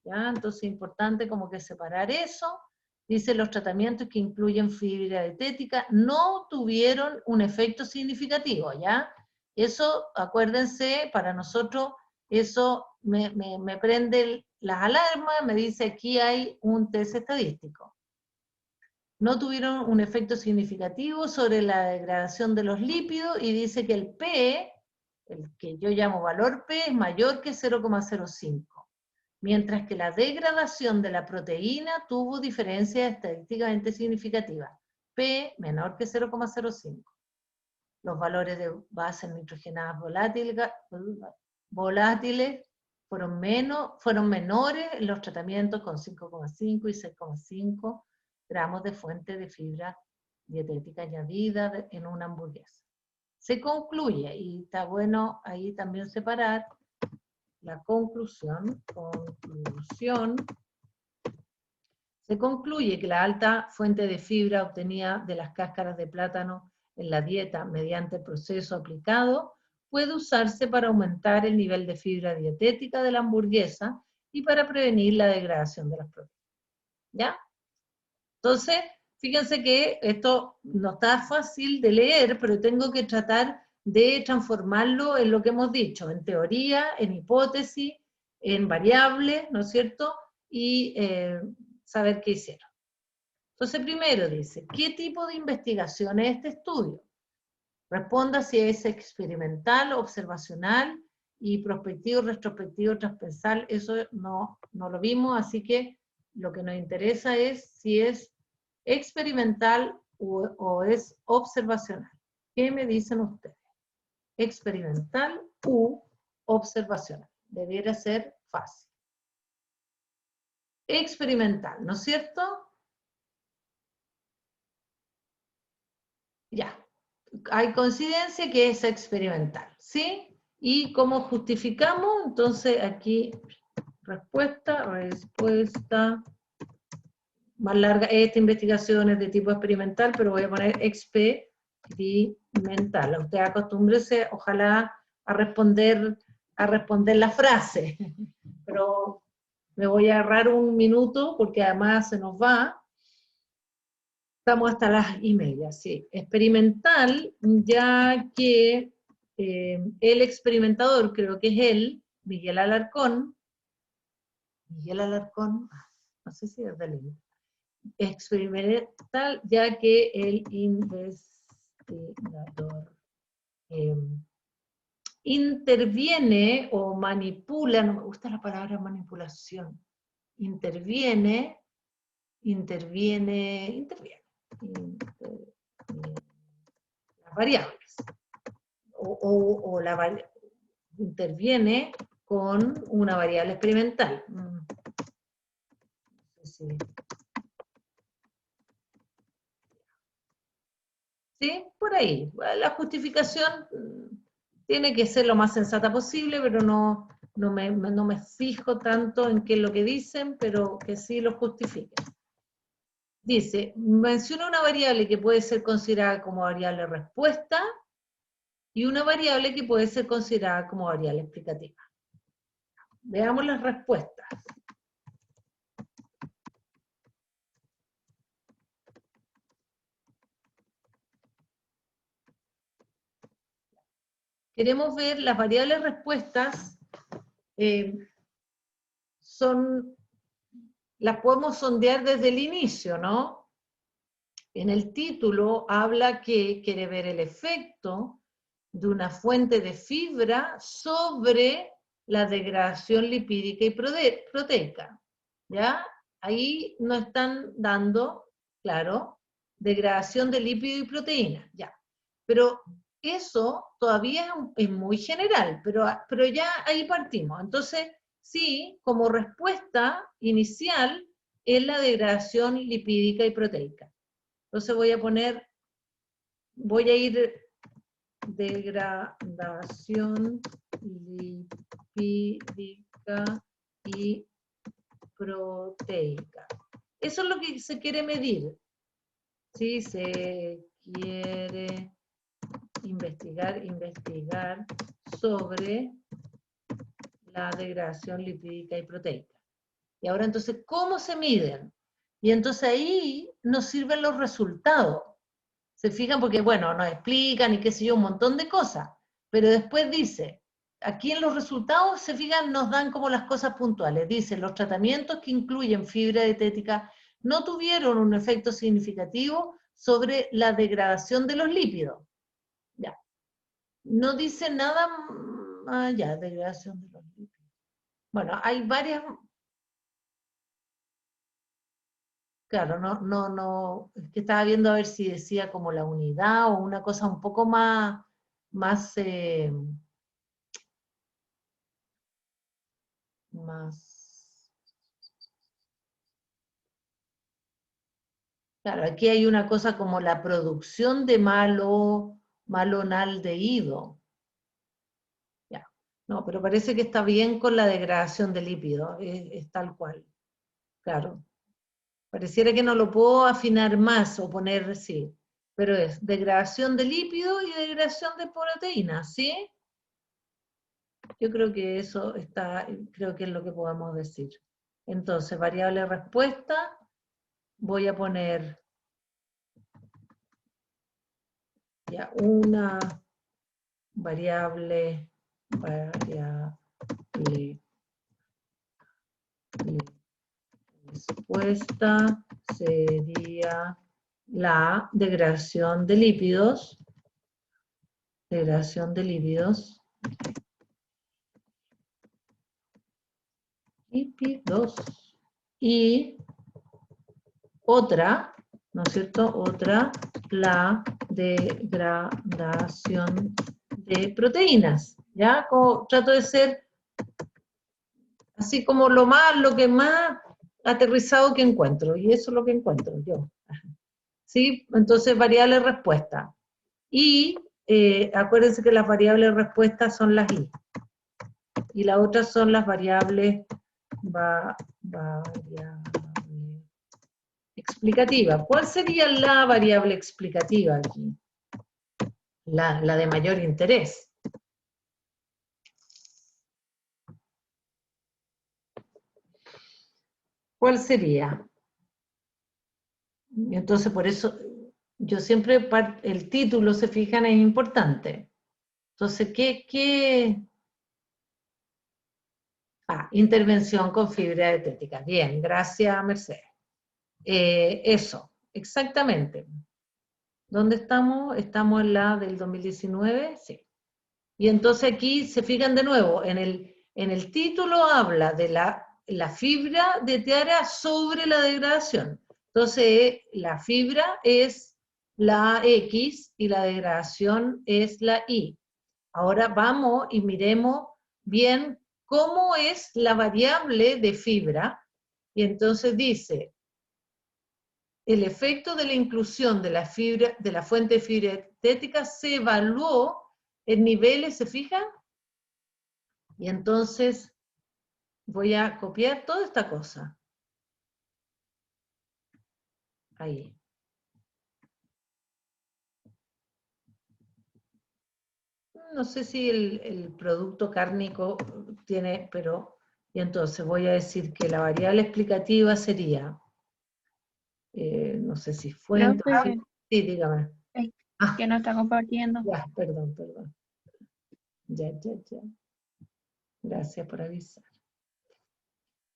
¿Ya? Entonces es importante como que separar eso. Dice, los tratamientos que incluyen fibra dietética no tuvieron un efecto significativo, ¿ya? Eso, acuérdense, para nosotros, eso me prende las alarmas, me dice aquí hay un test estadístico. No tuvieron un efecto significativo sobre la degradación de los lípidos y dice que el P, el que yo llamo valor P, es mayor que 0,05. Mientras que la degradación de la proteína tuvo diferencias estadísticamente significativas, P menor que 0,05. Los valores de bases nitrogenadas volátiles fueron menores en los tratamientos con 5,5 y 6,5 gramos de fuente de fibra dietética añadida en una hamburguesa. Se concluye, y está bueno ahí también separar, la conclusión, se concluye que la alta fuente de fibra obtenida de las cáscaras de plátano en la dieta mediante el proceso aplicado puede usarse para aumentar el nivel de fibra dietética de la hamburguesa y para prevenir la degradación de las proteínas. ¿Ya? Entonces, fíjense que esto no está fácil de leer, pero tengo que tratar de transformarlo en lo que hemos dicho, en teoría, en hipótesis, en variables, ¿no es cierto? Y saber qué hicieron. Entonces, primero dice, ¿qué tipo de investigación es este estudio? Responda si es experimental, observacional y prospectivo, retrospectivo, transversal. Eso no lo vimos, así que lo que nos interesa es si es experimental o es observacional. ¿Qué me dicen ustedes? Experimental u observacional. Debiera ser fácil. Experimental, ¿no es cierto? Ya. Hay coincidencia que es experimental, ¿sí? ¿Y cómo justificamos? Entonces aquí, respuesta más larga. Esta investigación es de tipo experimental, pero voy a poner experimental. Usted acostúmbrese, ojalá, a responder la frase. Pero me voy a agarrar un minuto, porque además se nos va. Estamos hasta las 1:30, sí. Experimental, ya que el experimentador, creo que es él, Miguel Alarcón, no sé si es de él, experimental, ya que el investigador interviene o manipula, no me gusta la palabra manipulación, interviene las variables, interviene con una variable experimental. No sé si... ¿Sí? Por ahí. La justificación tiene que ser lo más sensata posible, pero no me fijo tanto en qué es lo que dicen, pero que sí lo justifiquen. Dice, menciona una variable que puede ser considerada como variable respuesta y una variable que puede ser considerada como variable explicativa. Veamos las respuestas. Queremos ver las variables respuestas, las podemos sondear desde el inicio, ¿no? En el título habla que quiere ver el efecto de una fuente de fibra sobre la degradación lipídica y proteica, ¿ya? Ahí nos están dando, claro, degradación de lípido y proteína, ya. Pero eso todavía es muy general, pero ya ahí partimos. Entonces, sí, como respuesta inicial es la degradación lipídica y proteica. Entonces voy a ir degradación lipídica y proteica. Eso es lo que se quiere medir. Sí, se quiere investigar sobre la degradación lipídica y proteica. Y ahora entonces, ¿cómo se miden? Y entonces ahí nos sirven los resultados. Se fijan porque, bueno, nos explican y qué sé yo, un montón de cosas. Pero después dice, aquí en los resultados, se fijan, nos dan como las cosas puntuales. Dice, los tratamientos que incluyen fibra dietética no tuvieron un efecto significativo sobre la degradación de los lípidos. Ya. No dice nada más allá, degradación de los lípidos. Bueno, hay varias... Claro, no, es que estaba viendo a ver si decía como la unidad o una cosa un poco más más claro, aquí hay una cosa como la producción de malonaldehído. Ya. No, pero parece que está bien con la degradación de lípido, es tal cual. Claro. Pareciera que no lo puedo afinar más o poner, sí. Pero es degradación de lípido y degradación de proteínas, ¿sí? Yo creo que eso está, creo que es lo que podemos decir. Entonces, variable respuesta, voy a poner ya una variable respuesta sería la degradación de lípidos, y otra, ¿no es cierto? Otra, la degradación de proteínas, ¿ya? Como, trato de ser así como lo que más aterrizado que encuentro, y eso es lo que encuentro yo. ¿Sí? Entonces, variable respuesta. Y acuérdense que las variables respuestas son las I. Y las otras son las variables explicativa. ¿Cuál sería la variable explicativa aquí? La de mayor interés. ¿Cuál sería? Entonces, por eso, yo siempre, el título, se fijan, es importante. Entonces, intervención con fibra dietética. Bien, gracias, Mercedes. Eso, exactamente. ¿Dónde estamos? Estamos en la del 2019, sí. Y entonces aquí se fijan de nuevo, en el título habla de la fibra de tiara sobre la degradación. Entonces la fibra es la X y la degradación es la Y. Ahora vamos y miremos bien cómo es la variable de fibra. Y entonces dice, el efecto de la inclusión de la fibra, de la fuente de fibra dietética se evaluó en niveles, ¿se fijan? Y entonces voy a copiar toda esta cosa. Ahí. No sé si el producto cárnico tiene, pero... Y entonces voy a decir que la variable explicativa sería, no sé si fuente... Profe, Sí, dígame. es Ah, que no está compartiendo. ya, perdón. Ya. Gracias por avisar.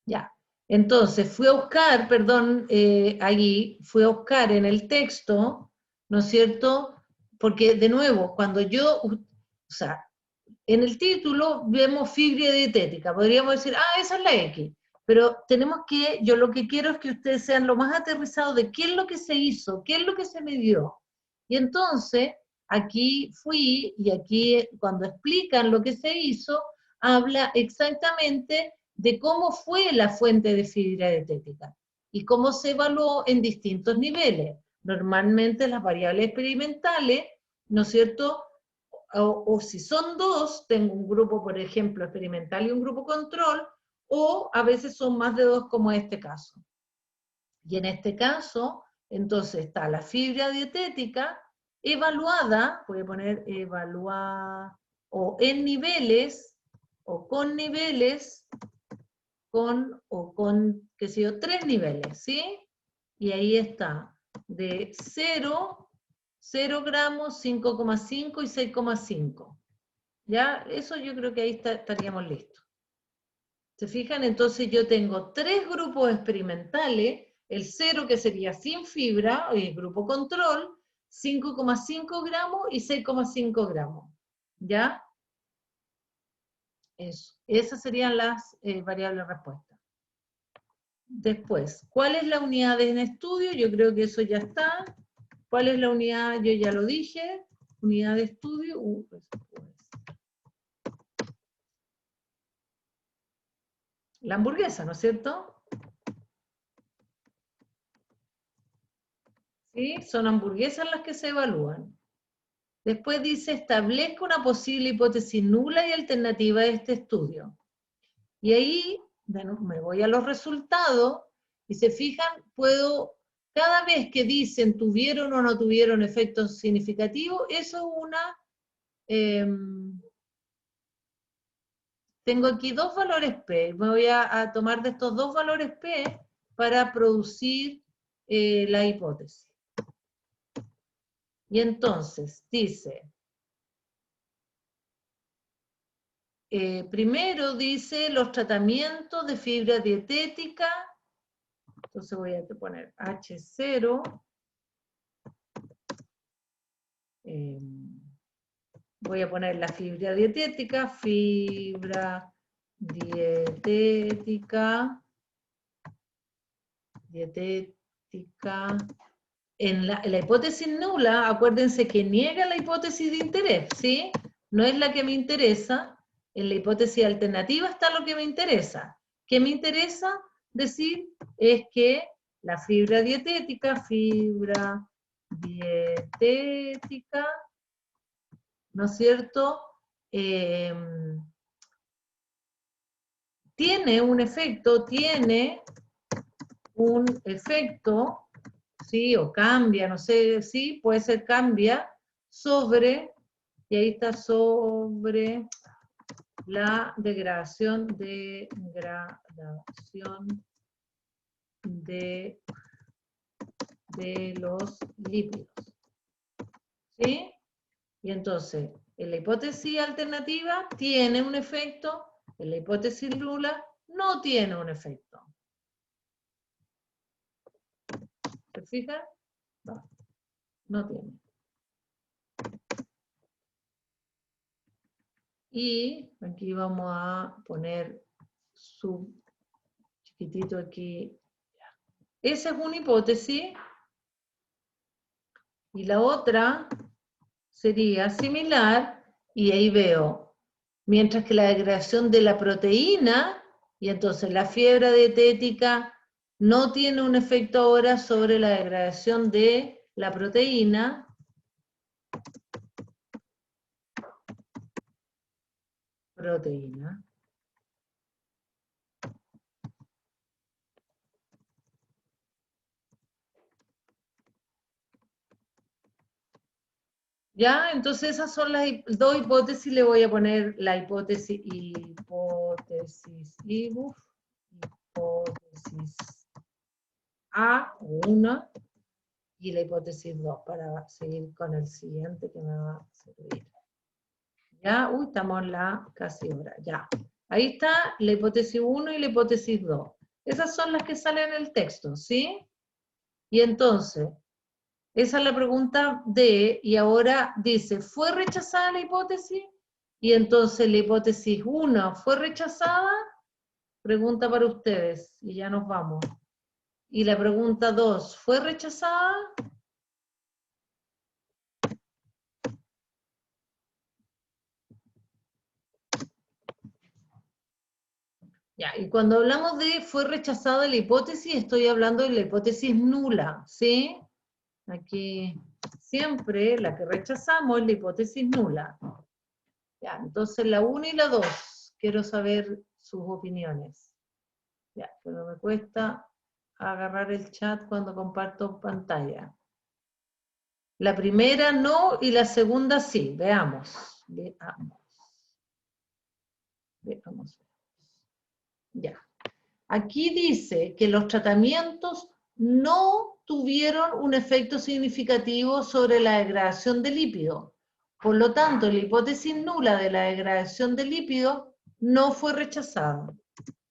Ya. Entonces, fui a buscar, perdón, allí, fui a buscar en el texto, ¿no es cierto? Porque, de nuevo, cuando yo, o sea, en el título vemos fibra dietética, podríamos decir, esa es la X, pero tenemos que, yo lo que quiero es que ustedes sean lo más aterrizados de qué es lo que se hizo, qué es lo que se midió. Y entonces, aquí fui, y aquí cuando explican lo que se hizo, habla exactamente de cómo fue la fuente de fibra dietética y cómo se evaluó en distintos niveles. Normalmente las variables experimentales, ¿no es cierto?, o si son dos, tengo un grupo, por ejemplo, experimental y un grupo control, o a veces son más de dos, como este caso. Y en este caso, entonces está la fibra dietética evaluada, voy a poner evaluada, o en niveles, o con niveles, con, qué sé yo, 3 niveles, ¿sí? Y ahí está, de 0 gramos, 5,5 y 6,5. ¿Ya? Eso yo creo que ahí estaríamos listos. ¿Se fijan? Entonces yo tengo 3 grupos experimentales, el 0 que sería sin fibra, el grupo control, 5,5 gramos y 6,5 gramos. ¿Ya? Eso. Esas serían las variables respuestas. Después, ¿cuál es la unidad en estudio? Yo creo que eso ya está. ¿Cuál es la unidad? Yo ya lo dije. Unidad de estudio. La hamburguesa, ¿no es cierto? ¿Sí? Son hamburguesas las que se evalúan. Después dice, establezca una posible hipótesis nula y alternativa de este estudio. Y ahí, bueno, me voy a los resultados, y se fijan, puedo, cada vez que dicen tuvieron o no tuvieron efectos significativos, eso es una, tengo aquí 2 valores P, me voy a tomar de estos 2 valores P para producir la hipótesis. Y entonces, dice, primero dice los tratamientos de fibra dietética, entonces voy a poner H0, voy a poner la fibra dietética, en la hipótesis nula, acuérdense que niega la hipótesis de interés, ¿sí? No es la que me interesa, en la hipótesis alternativa está lo que me interesa. ¿Qué me interesa decir? Es que la fibra dietética, ¿no es cierto? Tiene un efecto, ¿sí? O cambia, no sé, sí, puede ser cambia sobre, y ahí está sobre la degradación de los lípidos. ¿Sí? Y entonces, en la hipótesis alternativa tiene un efecto, en la hipótesis nula no tiene un efecto. ¿Se fijan? No, no tiene. Y aquí vamos a poner su chiquitito aquí. Esa es una hipótesis. Y la otra sería similar, y ahí veo, mientras que la degradación de la proteína, y entonces la fiebre dietética no tiene un efecto ahora sobre la degradación de la proteína. ¿Ya? Entonces esas son las dos hipótesis, le voy a poner la hipótesis hipótesis A, 1, y la hipótesis 2, para seguir con el siguiente que me va a servir. Ya, estamos en la casi hora, ya. Ahí está la hipótesis 1 y la hipótesis 2. Esas son las que salen en el texto, ¿sí? Y entonces, esa es la pregunta D, y ahora dice, ¿fue rechazada la hipótesis? Y entonces la hipótesis 1 fue rechazada, pregunta para ustedes, y ya nos vamos. Y la pregunta 2, ¿fue rechazada? Ya, y cuando hablamos de fue rechazada la hipótesis, estoy hablando de la hipótesis nula, ¿sí? Aquí siempre la que rechazamos es la hipótesis nula. Ya, entonces la 1 y la 2, quiero saber sus opiniones. Ya, pero me cuesta agarrar el chat cuando comparto pantalla. La primera no y la segunda sí, veamos. Veamos. Ya. Aquí dice que los tratamientos no tuvieron un efecto significativo sobre la degradación de lípidos. Por lo tanto, la hipótesis nula de la degradación de lípidos no fue rechazada.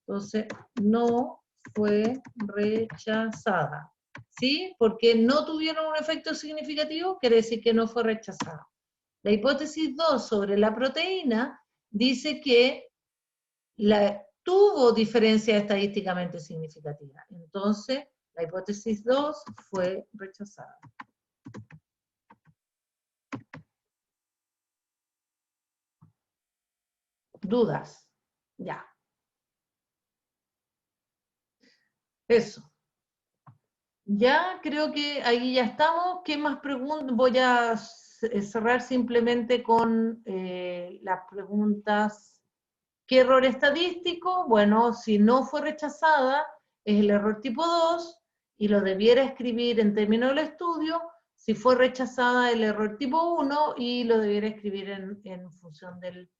Entonces, no fue rechazada. ¿Sí? Porque no tuvieron un efecto significativo, quiere decir que no fue rechazada. La hipótesis 2 sobre la proteína dice que tuvo diferencia estadísticamente significativa. Entonces, la hipótesis 2 fue rechazada. ¿Dudas? Ya. Eso. Ya creo que ahí ya estamos. ¿Qué más preguntas? Voy a cerrar simplemente con las preguntas. ¿Qué error estadístico? Bueno, si no fue rechazada, es el error tipo 2, y lo debiera escribir en términos del estudio. Si fue rechazada, el error tipo 1, y lo debiera escribir en función del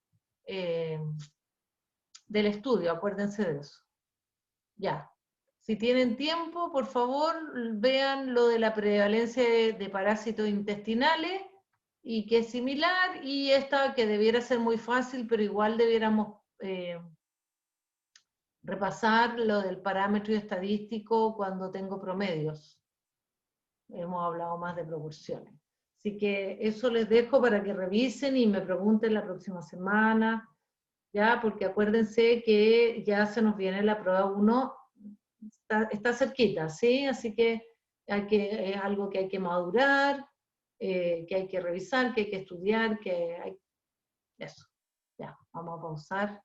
estudio, acuérdense de eso. Ya. Si tienen tiempo, por favor, vean lo de la prevalencia de parásitos intestinales, y que es similar, y esta que debiera ser muy fácil, pero igual debiéramos repasar lo del parámetro estadístico cuando tengo promedios. Hemos hablado más de proporciones. Así que eso les dejo para que revisen y me pregunten la próxima semana, ya, porque acuérdense que ya se nos viene la prueba 1, está cerquita, ¿sí? Así que es algo que hay que madurar, que hay que revisar, que hay que estudiar, eso. Ya, vamos a pausar.